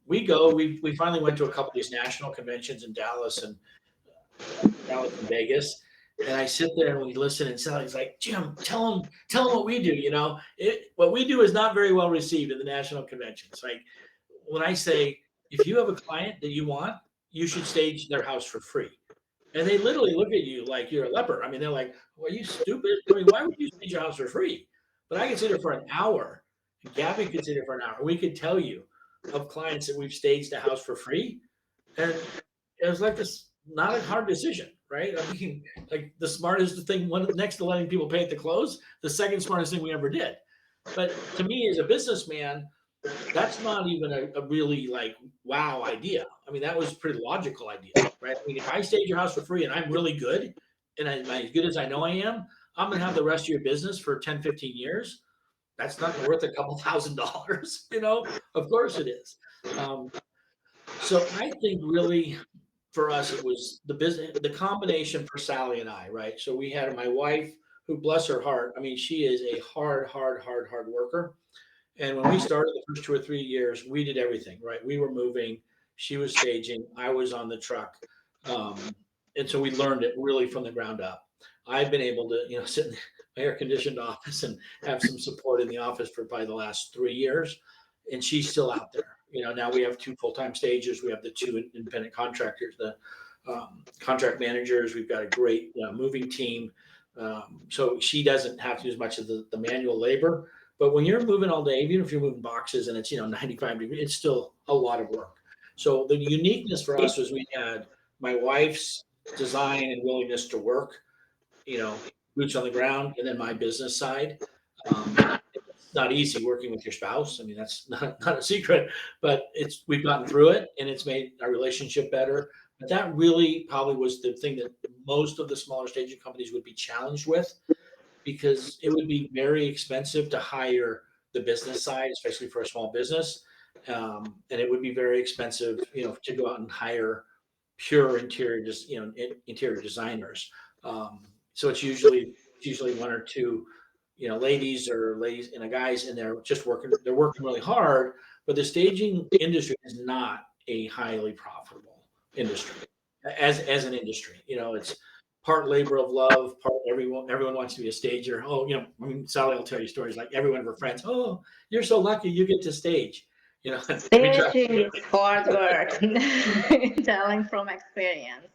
We finally went to a couple of these national conventions in Dallas and Vegas. And I sit there and we listen, and Sally's like, Jim, tell them what we do. What we do is not very well received in the national conventions. Like, when I say, if you have a client that you want, you should stage their house for free. And they literally look at you like you're a leper. I mean, they're like, well, are you stupid? I mean, why would you stage your house for free? But I could sit there for an hour. Gabby could sit there for an hour. We could tell you of clients that we've staged a house for free. And it was like this, not a hard decision, right? I mean, like, the smartest thing, next to letting people pay at the close, the second smartest thing we ever did. But to me, as a businessman, that's not even a really, like, wow idea. I mean, that was a pretty logical idea, right? I mean, if I stage your house for free and I'm really good, and I'm as good as I know I am, I'm going to have the rest of your business for 10, 15 years. That's not worth a couple $1,000s. Of course it is. So I think really, for us, it was the combination for Sally and I, right? So we had my wife, who, bless her heart, I mean, she is a hard worker. And when we started the first 2 or 3 years, we did everything, right? We were moving, she was staging, I was on the truck. And so we learned it really from the ground up. I've been able to, sit in my air conditioned office and have some support in the office for probably the last 3 years. And she's still out there. Now we have 2 full-time stagers. We have the 2 independent contractors, the contract managers. We've got a great moving team. So she doesn't have to do as much of the manual labor. But when you're moving all day, even if you're moving boxes and it's 95 degrees, it's still a lot of work. So the uniqueness for us was we had my wife's design and willingness to work, boots on the ground, and then my business side. It's not easy working with your spouse. I mean, that's not a secret, but we've gotten through it, and it's made our relationship better. But that really probably was the thing that most of the smaller staging companies would be challenged with, because it would be very expensive to hire the business side, especially for a small business. And it would be very expensive, to go out and hire pure interior designers. So it's usually 1 or 2, ladies and a guys, and they're working really hard. But the staging industry is not a highly profitable industry as an industry. It's part labor of love, part everyone wants to be a stager. Oh, Sally will tell you stories like every one of her friends. Oh, you're so lucky you get to stage. Staging is hard work. Telling from experience.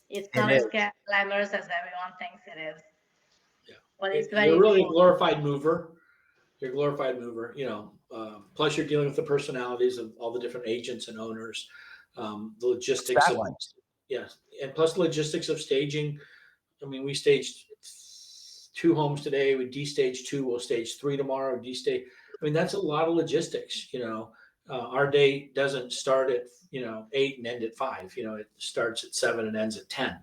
It's It not is. as glamorous as everyone thinks it is. Yeah. But it's You're very really a fun. glorified mover. You're a glorified mover, plus you're dealing with the personalities of all the different agents and owners, the logistics that of, way. yes. And plus the logistics of staging. I mean, we staged 2 homes today. We destage 2. We'll stage 3 tomorrow. Destage. I mean, that's a lot of logistics. Our day doesn't start at 8 and end at 5. It starts at 7 and ends at 10.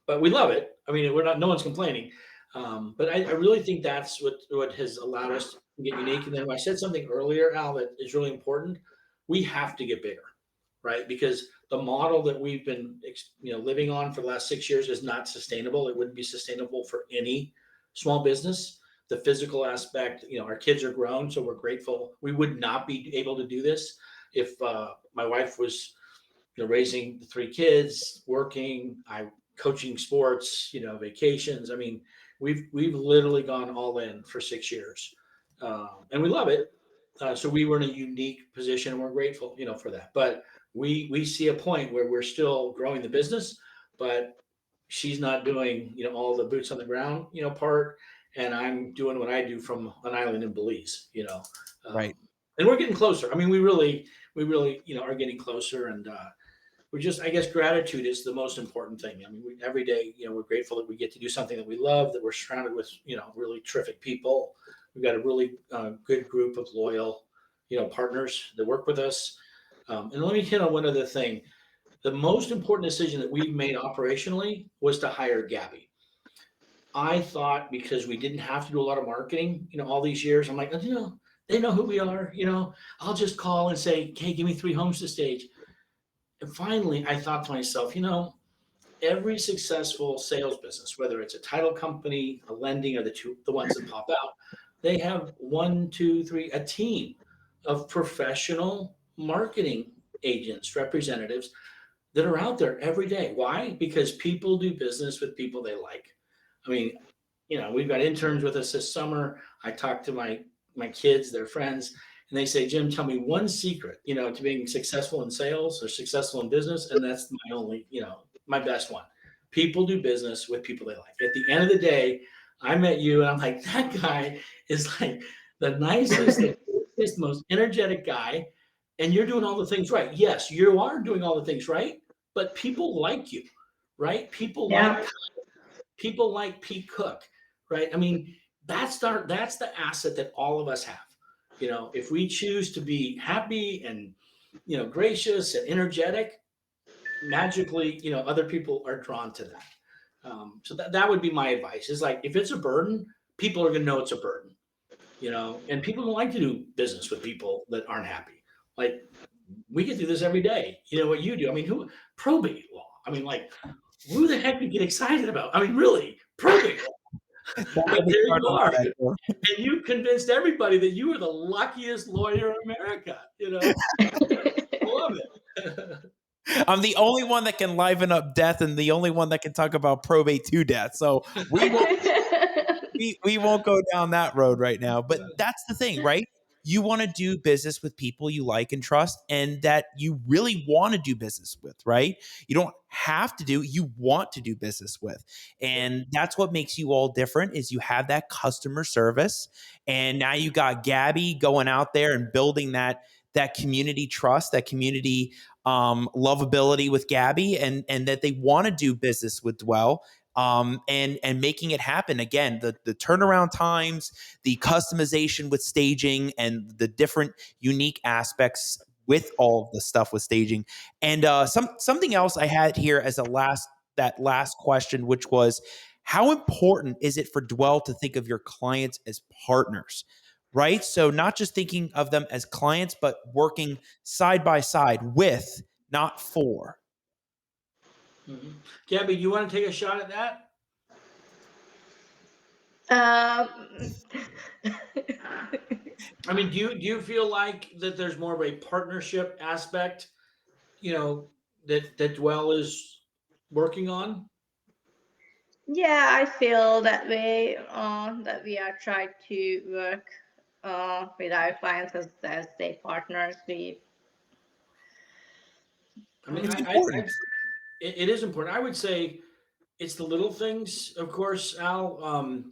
But we love it. I mean, no one's complaining. But I really think that's what has allowed us to get unique. And then I said something earlier, Al, that is really important. We have to get bigger, right? Because the model that we've been living on for the last 6 years is not sustainable. It wouldn't be sustainable for any small business. The physical aspect, our kids are grown, so we're grateful. We would not be able to do this if my wife was raising 3 kids, working, coaching sports, vacations. I mean, we've literally gone all in for 6 years, and we love it. So we were in a unique position, and we're grateful, for that. But we see a point where we're still growing the business, but she's not doing, all the boots on the ground, part, and I'm doing what I do from an island in Belize, Right. and we're getting closer. I mean, we really, are getting closer, and I guess gratitude is the most important thing. I mean, every day, we're grateful that we get to do something that we love, that we're surrounded with, really terrific people. We've got a really good group of loyal, partners that work with us. And let me hit on one other thing. The most important decision that we've made operationally was to hire Gabby. I thought because we didn't have to do a lot of marketing, all these years, I'm like, they know who we are, I'll just call and say, hey, give me 3 homes to stage. And finally, I thought to myself, every successful sales business, whether it's a title company, a lending, or the ones that pop out, they have 1, 2, 3, a team of professional marketing agents, representatives that are out there every day. Why? Because people do business with people they like. I mean, we've got interns with us this summer. I talk to my kids, their friends, and they say, Jim, tell me one secret, to being successful in sales or successful in business. And that's my only, my best one. People do business with people they like. At the end of the day, I met you and I'm like, that guy is like the nicest, the coolest, most energetic guy. And you're doing all the things right. Yes, you are doing all the things right, but people like you, right? People like Pete Cook, right? I mean, that's the asset that all of us have. If we choose to be happy and gracious and energetic, magically, other people are drawn to that. So that would be my advice. Is like if it's a burden, people are going to know it's a burden. And people don't like to do business with people that aren't happy. Like we get through this every day. What you do. I mean, probate law? I mean, like who the heck would get excited about? I mean, really, probate law. But there you are. And you convinced everybody that you were the luckiest lawyer in America. I love it. I'm the only one that can liven up death and the only one that can talk about probate to death. So we won't go down that road right now. But that's the thing, right? You want to do business with people you like and trust and that you really want to do business with, right? You don't have to you want to do business with. And that's what makes you all different is you have that customer service. And now you got Gabby going out there and building that community trust, that community lovability with Gabby and that they want to do business with Dwell. And making it happen again, the turnaround times, the customization with staging, and the different unique aspects with all of the stuff with staging. And something else I had here as that last question, which was, how important is it for Dwell to think of your clients as partners? Right? So not just thinking of them as clients, but working side by side with, not for. Mm-hmm. Gabby, you want to take a shot at that? I mean, do you feel like that there's more of a partnership aspect, that Dwell is working on? Yeah, I feel that way, that we are trying to work with our clients as their partners. I mean, It's important. it is important. I would say it's the little things, of course, Al.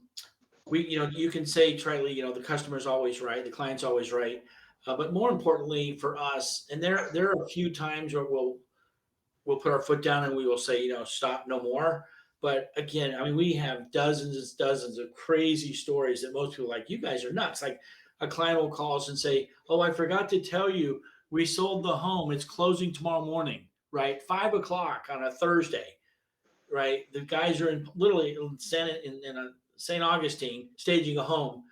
You can say tritely, the customer's always right, the client's always right. But more importantly for us, and there are a few times where we'll put our foot down and we will say, stop, no more. But again, I mean, we have dozens and dozens of crazy stories that most people are like, you guys are nuts. Like a client will call us and say, oh, I forgot to tell you, we sold the home. It's closing tomorrow morning, right? 5 o'clock on a Thursday, right? The guys are literally in a St. Augustine staging a home,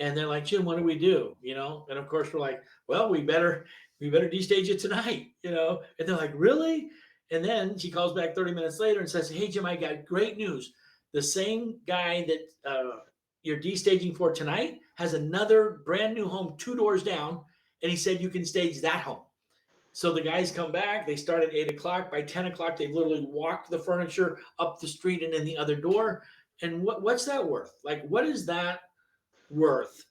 and they're like, Jim, what do we do? And of course we're like, well, we better destage it tonight, And they're like, really? And then she calls back 30 minutes later and says, hey, Jim, I got great news. The same guy that you're destaging for tonight has another brand new home 2 doors down, and he said you can stage that home. So the guys come back. They start at 8 o'clock. By 10 o'clock, they've literally walked the furniture up the street and in the other door. And what's that worth? Like, what is that worth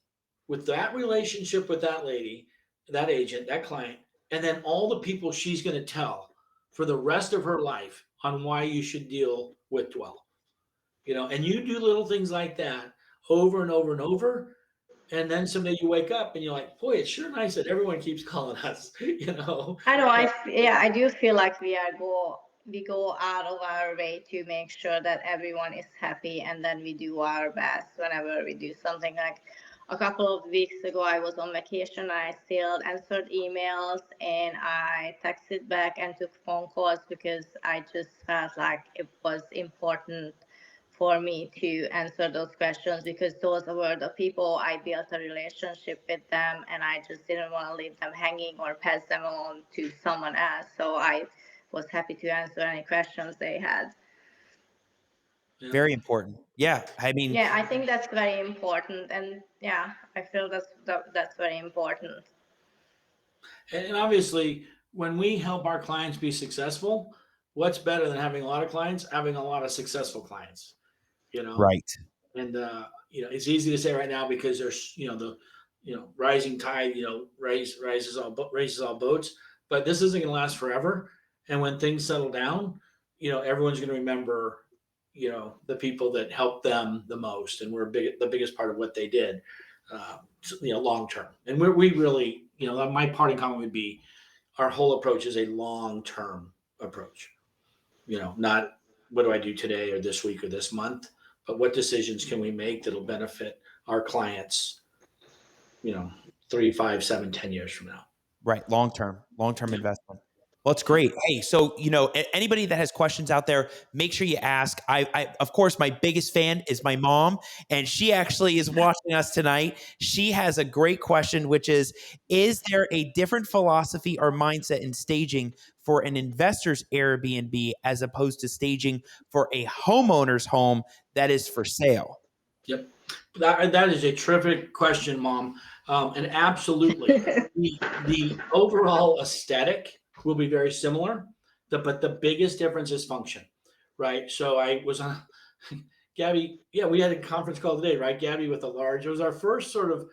with that relationship with that lady, that agent, that client, and then all the people she's going to tell for the rest of her life on why you should deal with Dwell? And you do little things like that over and over and over. And then someday you wake up and you're like, boy, it's sure nice that everyone keeps calling us, I know. But I do feel like we go out of our way to make sure that everyone is happy, and then we do our best whenever we do something. Like a couple of weeks ago, I was on vacation. I still answered emails and I texted back and took phone calls because I just felt like it was important for me to answer those questions, because those were the people I built a relationship with them, and I just didn't want to leave them hanging or pass them on to someone else. So I was happy to answer any questions they had. yeah. Very important. Yeah. I mean, Yeah, I think that's very important, and yeah, I feel that's very important. And obviously, when we help our clients be successful, what's better than having a lot of clients? Having a lot of successful clients, you know. right. And it's easy to say right now because there's the rising tide raises all boats. But this isn't going to last forever. And when things settle down, everyone's going to remember the people that helped them the most and were the biggest part of what they did, long term. And we really, my parting comment would be our whole approach is a long term approach. Not what do I do today or this week or this month, but what decisions can we make that'll benefit our clients, 3, 5, 7, 10 years from now. Right. Long term Yeah. investment. Well, it's great. Hey, so, anybody that has questions out there, make sure you ask. Of course, my biggest fan is my mom, and she actually is watching us tonight. She has a great question, which is there a different philosophy or mindset in staging for an investor's Airbnb as opposed to staging for a homeowner's home that is for sale? Yep. That is a terrific question, Mom. And absolutely, the overall aesthetic will be very similar, but the biggest difference is function, right? So I was on Gabby. Yeah, we had a conference call today, right? Gabby with a large. It was our first sort of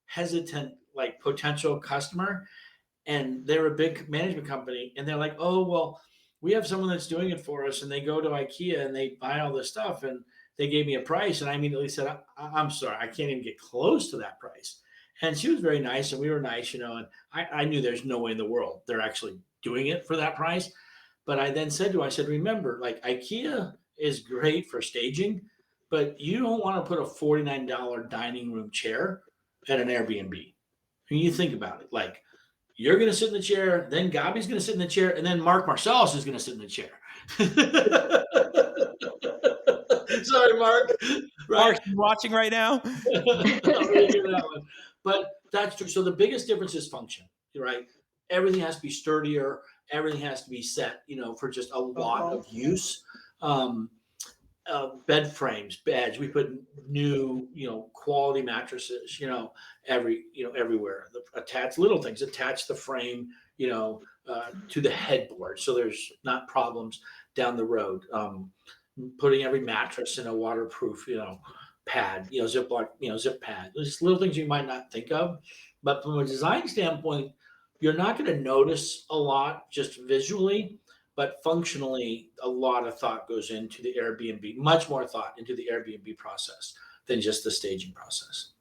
hesitant, like potential customer, and they're a big management company, and they're like, oh well, we have someone that's doing it for us, and they go to IKEA and they buy all this stuff, and they gave me a price, and I immediately said, I'm sorry, I can't even get close to that price. And she was very nice, and we were nice, and I knew there's no way in the world they're actually doing it for that price. But I then said to her, I said, remember, like IKEA is great for staging, but you don't want to put a $49 dining room chair at an Airbnb. When you think about it, like you're going to sit in the chair, then Gabi's going to sit in the chair, and then Mark Marcellus is going to sit in the chair. Sorry, Mark. Mark, Right? you watching right now? I'll really give that one. But that's true. So the biggest difference is function, right? Everything has to be sturdier. Everything has to be set, for just a lot of use. Um, Bed frames, beds. We put new, quality mattresses, everywhere. Attach little things, attach the frame, to the headboard, so there's not problems down the road. putting every mattress in a waterproof, pad, Ziploc, zip pad. There's little things you might not think of, but from a design standpoint, you're not going to notice a lot just visually, but functionally, a lot of thought goes into the Airbnb, much more thought into the Airbnb process than just the staging process.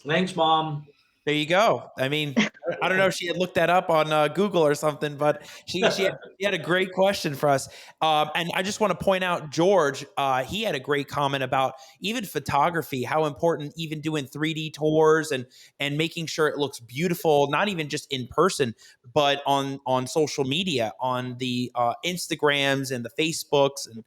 Thanks, Mom. There you go. I mean, I don't know if she had looked that up on Google or something, but she had a great question for us. And I just want to point out, George, he had a great comment about even photography, how important even doing 3D tours and making sure it looks beautiful, not even just in person, but on social media, on the Instagrams and the Facebooks. And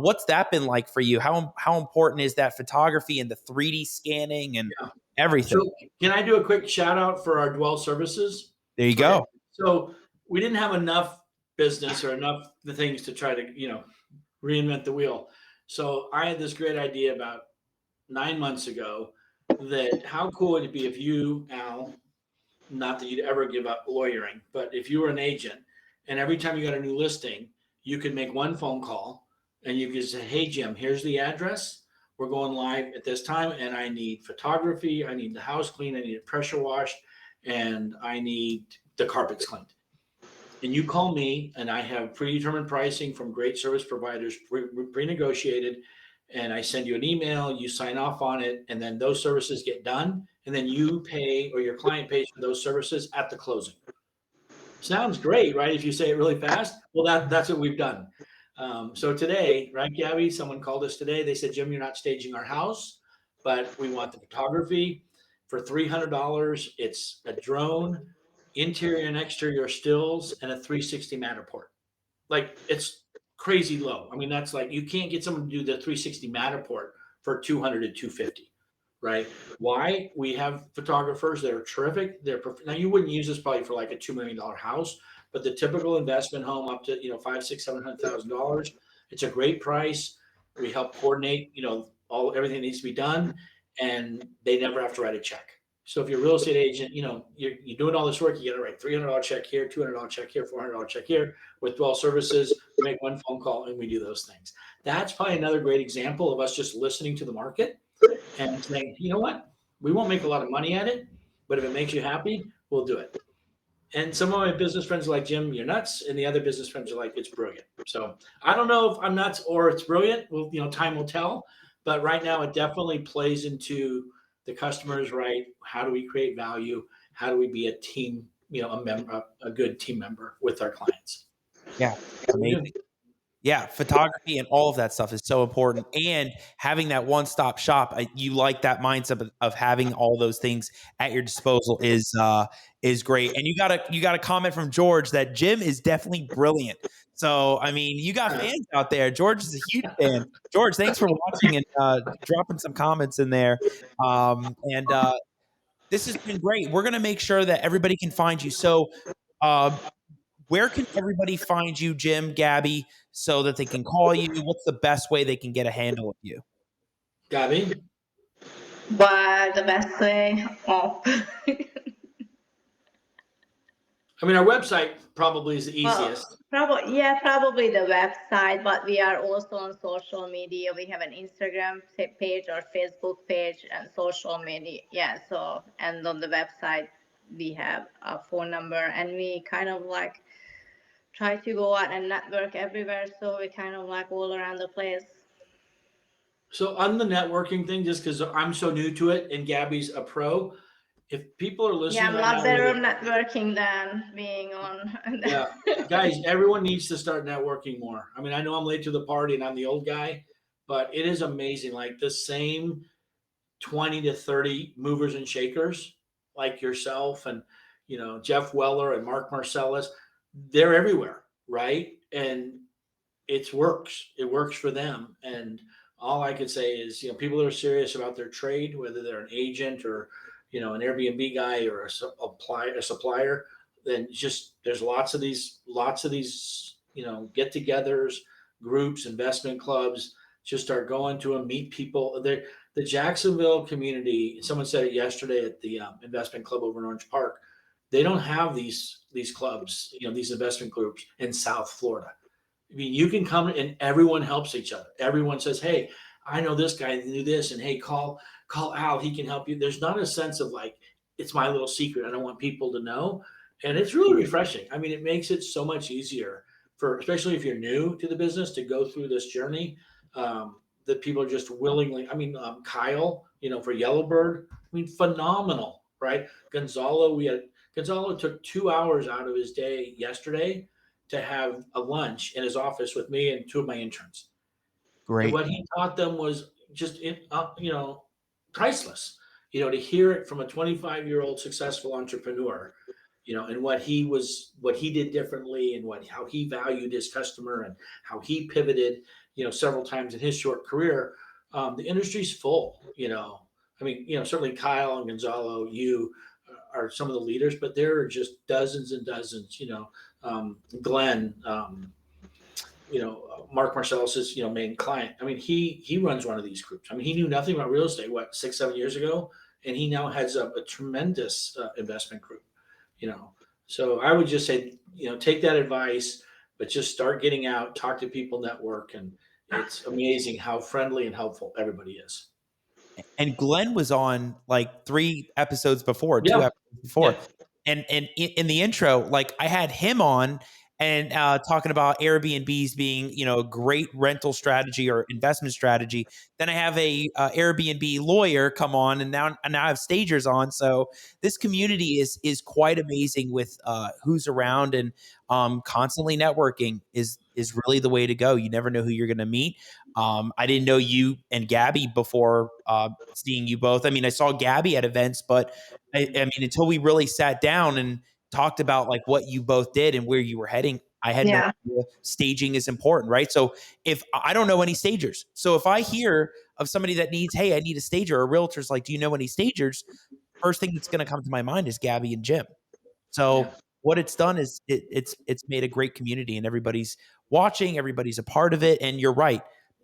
what's that been like for you? How important is that photography and the 3D scanning and everything? So can I do a quick shout out for our Dwell services? There you go. So we didn't have enough business or enough the things to try to, reinvent the wheel. So I had this great idea about 9 months ago that how cool would it be if you, Al, not that you'd ever give up lawyering, but if you were an agent and every time you got a new listing, you could make one phone call and you could say, hey, Jim, here's the address. We're going live at this time, and I need photography. I need the house cleaned. I need it pressure washed, and I need the carpets cleaned. And you call me, and I have predetermined pricing from great service providers, pre-negotiated, and I send you an email. You sign off on it, and then those services get done, and then you pay or your client pays for those services at the closing. Sounds great, right? If you say it really fast. Well, that's what we've done. So today, right, Gabby, someone called us today. They said, Jim, you're not staging our house, but we want the photography for $300. It's a drone, interior and exterior stills, and a 360 Matterport. Like, it's crazy low. I mean, that's like, you can't get someone to do the 360 Matterport for 200 to 250, right? Why? We have photographers that are terrific. Now you wouldn't use this probably for like a $2 million house, but the typical investment home up to $500,000, $600,000, $700,000. It's a great price. We help coordinate, everything that needs to be done, and they never have to write a check. So if you're a real estate agent, you're doing all this work, you got to write $300 check here, $200 check here, $400 check here. With Dwell Services, we make one phone call and we do those things. That's probably another great example of us just listening to the market and saying, you know what, we won't make a lot of money at it, but if it makes you happy, we'll do it. And some of my business friends are like, Jim, you're nuts. And the other business friends are like, it's brilliant. So I don't know if I'm nuts or it's brilliant. Well, time will tell. But right now it definitely plays into the customers, right? How do we create value? How do we be a team, a good team member with our clients? Yeah. Amazing. Yeah, photography and all of that stuff is so important. And having that one-stop shop, you like that mindset of having all those things at your disposal is great. And you got a comment from George that Jim is definitely brilliant. So I mean, you got fans out there. George is a huge fan. George, thanks for watching and dropping some comments in there. This has been great. We're gonna make sure that everybody can find you. So. Where can everybody find you, Jim, Gabby, so that they can call you? What's the best way they can get a handle of you? Gabby? But the best way, I mean, our website probably is the easiest. Probably the website, but we are also on social media. We have an Instagram page or Facebook page and social media. Yeah, so, and on the website, we have a phone number, and we kind of like try to go out and network everywhere. So we kind of like all around the place. So on the networking thing, just because I'm so new to it and Gabby's a pro, if people are listening, I'm not better at networking than being on. Yeah, guys, everyone needs to start networking more. I mean, I know I'm late to the party and I'm the old guy, but it is amazing. Like the same 20 to 30 movers and shakers like yourself and, Jeff Weller and Mark Marcellus, they're everywhere, right? And it works for them. And all I could say is, people that are serious about their trade, whether they're an agent or, an Airbnb guy or a supplier, then just there's lots of these, get-togethers, groups, investment clubs. Just start going to them, meet people. The Jacksonville community. Someone said it yesterday at the investment club over in Orange Park. They don't have these clubs, these investment groups in South Florida. I mean, you can come and everyone helps each other. Everyone says, "Hey, I know this guy can do this," and hey, call Al, he can help you. There's not a sense of like it's my little secret. I don't want people to know, and it's really refreshing. I mean, it makes it so much easier for, especially if you're new to the business, to go through this journey. That people are just willingly. I mean, Kyle, for Yellowbird, I mean, phenomenal, right? Gonzalo took 2 hours out of his day yesterday to have a lunch in his office with me and two of my interns. And Great. what he taught them was just, priceless. To hear it from a 25-year-old successful entrepreneur, and what he did differently, and how he valued his customer, and how he pivoted, several times in his short career. The industry's full. I mean, certainly Kyle and Gonzalo, you are some of the leaders, but there are just dozens and dozens. Glenn, Mark Marcellus's, main client. I mean, he runs one of these groups. I mean, he knew nothing about real estate, 6, 7 years ago, and he now heads up a tremendous investment group. So I would just say, take that advice, but just start getting out, talk to people, network, and it's amazing how friendly and helpful everybody is. And Glenn was on like 3 episodes before, two Yeah, episodes before. yeah, And in the intro, like I had him on and talking about Airbnbs being, a great rental strategy or investment strategy. Then I have a Airbnb lawyer come on, and now I have stagers on. So this community is quite amazing with who's around, and constantly networking is really the way to go. You never know who you're going to meet. I didn't know you and Gabby before seeing you both. I mean, I saw Gabby at events, but I mean, until we really sat down and talked about like what you both did and where you were heading, I had no Yeah. idea staging is important, right? So if I don't know any stagers, so if I hear of somebody that needs, hey, I need a stager, or a realtor's like, do you know any stagers? First thing that's going to come to my mind is Gabby and Jim. yeah, So what it's done is it's made a great community, and everybody's watching, everybody's a part of it. And you're right.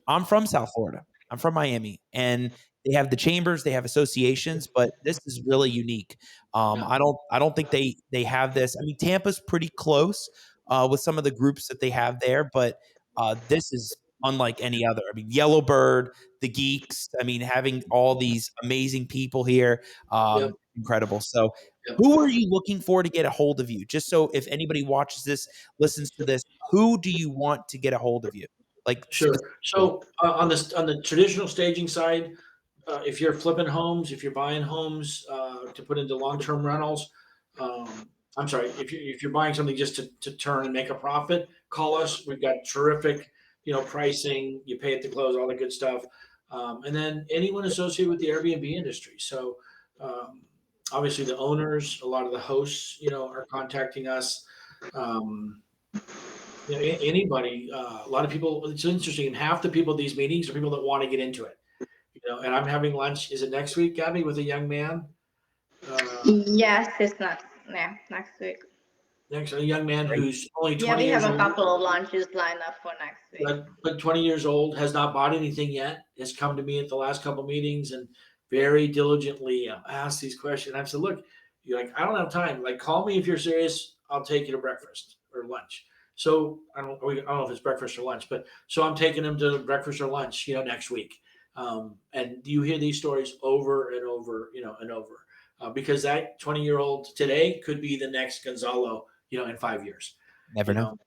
I'm from South Florida. I'm from Miami, and they have the chambers, they have associations, but this is really unique. yeah, I don't think they have this. I mean, Tampa's pretty close with some of the groups that they have there, but this is unlike any other. I mean, Yellowbird, the Geeks. I mean, having all these amazing people here, yeah, incredible. So yeah. who are you looking for to get a hold of you? Just so if anybody watches this, listens to this, who do you want to get a hold of you? Like Sure. specifically. So on the traditional staging side, if you're flipping homes, if you're buying homes to put into long-term rentals, I'm sorry, if you're buying something just to turn and make a profit, call us. We've got terrific, pricing. You pay at the close, all the good stuff, and then anyone associated with the Airbnb industry. So um, obviously the owners, a lot of the hosts, are contacting us. Um, anybody, a lot of people. It's interesting. Half the people at these meetings are people that want to get into it. And I'm having lunch. Is it next week, Gabby, with a young man? Yes, it's not. Yeah, next week. A young man Great. who's only Yeah, 20 we have years a old, couple of lunches lined up for next week. but 20 years old, has not bought anything yet. Has come to me at the last couple meetings and very diligently asked these questions. I've said, look, you're like, I don't have time. Like, call me if you're serious. I'll take you to breakfast or lunch. So I don't know if it's breakfast or lunch, but so I'm taking him to breakfast or lunch, next week. And you hear these stories over and over, and over, because that 20-year-old today could be the next Gonzalo, in 5 years, Never you know. know,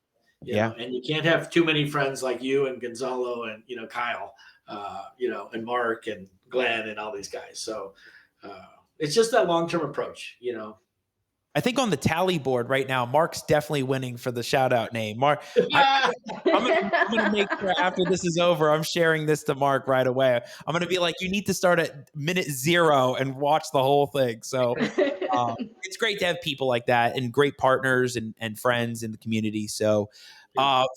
Yeah. and you can't have too many friends like you and Gonzalo and, Kyle, and Mark and Glenn and all these guys. So it's just that long-term approach. I think on the tally board right now, Mark's definitely winning for the shout out name. Mark, I'm gonna make sure after this is over, I'm sharing this to Mark right away. I'm gonna be like, you need to start at minute 0 and watch the whole thing. So it's great to have people like that and great partners and friends in the community. So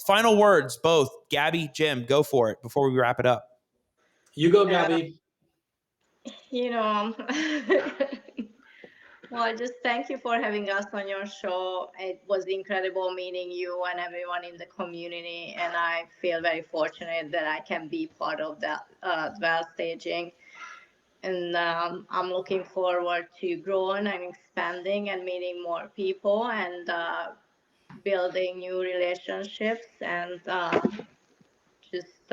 final words, both Gabby, Jim, go for it before we wrap it up. You go, Uh, Gabby. you know, well, just thank you for having us on your show. It was incredible meeting you and everyone in the community, and I feel very fortunate that I can be part of that well staging. And I'm looking forward to growing and expanding and meeting more people and building new relationships and just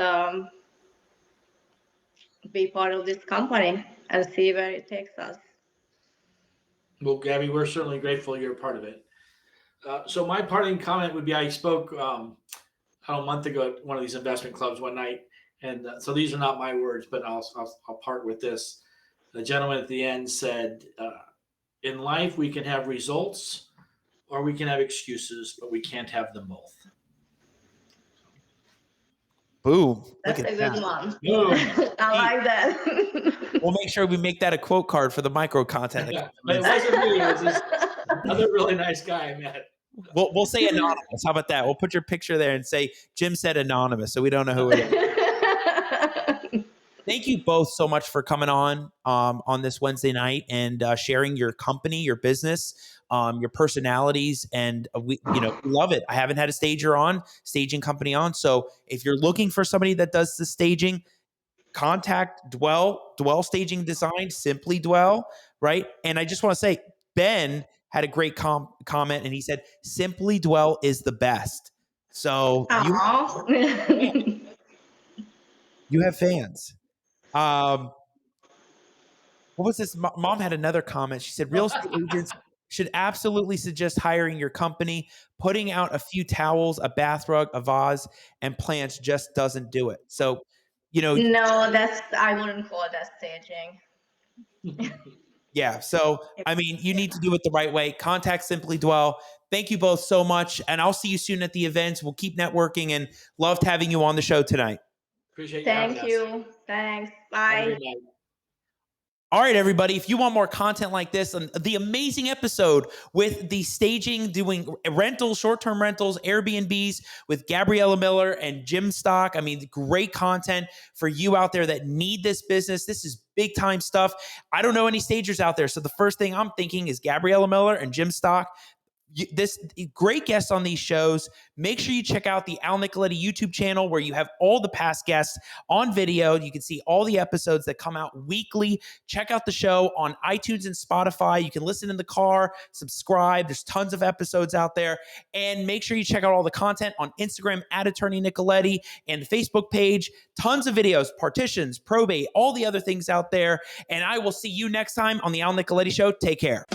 be part of this company and see where it takes us. Well, Gabby, we're certainly grateful you're a part of it. So my parting comment would be, I spoke a month ago at one of these investment clubs one night, and so these are not my words, but I'll part with this. The gentleman at the end said, "In life, we can have results, or we can have excuses, but we can't have them both." Boom. That's Look a at good that. one. Boom. I like that. We'll make sure we make that a quote card for the micro content. But it wasn't me. It was this other really nice guy I met. We'll say anonymous. How about that? We'll put your picture there and say Jim said anonymous, so we don't know who it is. Thank you both so much for coming on this Wednesday night and sharing your company, your business, your personalities, and we love it. I haven't had a staging company on, so if you're looking for somebody that does the staging, contact Dwell Staging Design, Simply Dwell, right? And I just want to say, Ben had a great comment, and he said, Simply Dwell is the best. So you have fans. What was this? Mom had another comment. She said, real estate agents should absolutely suggest hiring your company. Putting out a few towels, a bath rug, a vase, and plants just doesn't do it. So, No, I wouldn't call that staging. Yeah. So, I mean, you need to do it the right way. Contact Simply Dwell. Thank you both so much. And I'll see you soon at the events. We'll keep networking and loved having you on the show tonight. Appreciate you. Thank you. Thanks. Bye. All right, everybody, if you want more content like this, and the amazing episode with the staging, doing rentals, short-term rentals, Airbnbs with Gabriella Miller and Jim Stock. I mean, great content for you out there that need this business. This is big time stuff. I don't know any stagers out there. So the first thing I'm thinking is Gabriella Miller and Jim Stock. This great guests on these shows. Make sure you check out the Al Nicoletti YouTube channel where you have all the past guests on video. You can see all the episodes that come out weekly. Check out the show on iTunes and Spotify. You can listen in the car, subscribe. There's tons of episodes out there. And make sure you check out all the content on Instagram at Attorney Nicoletti and the Facebook page. Tons of videos, partitions, probate, all the other things out there. And I will see you next time on the Al Nicoletti Show. Take care.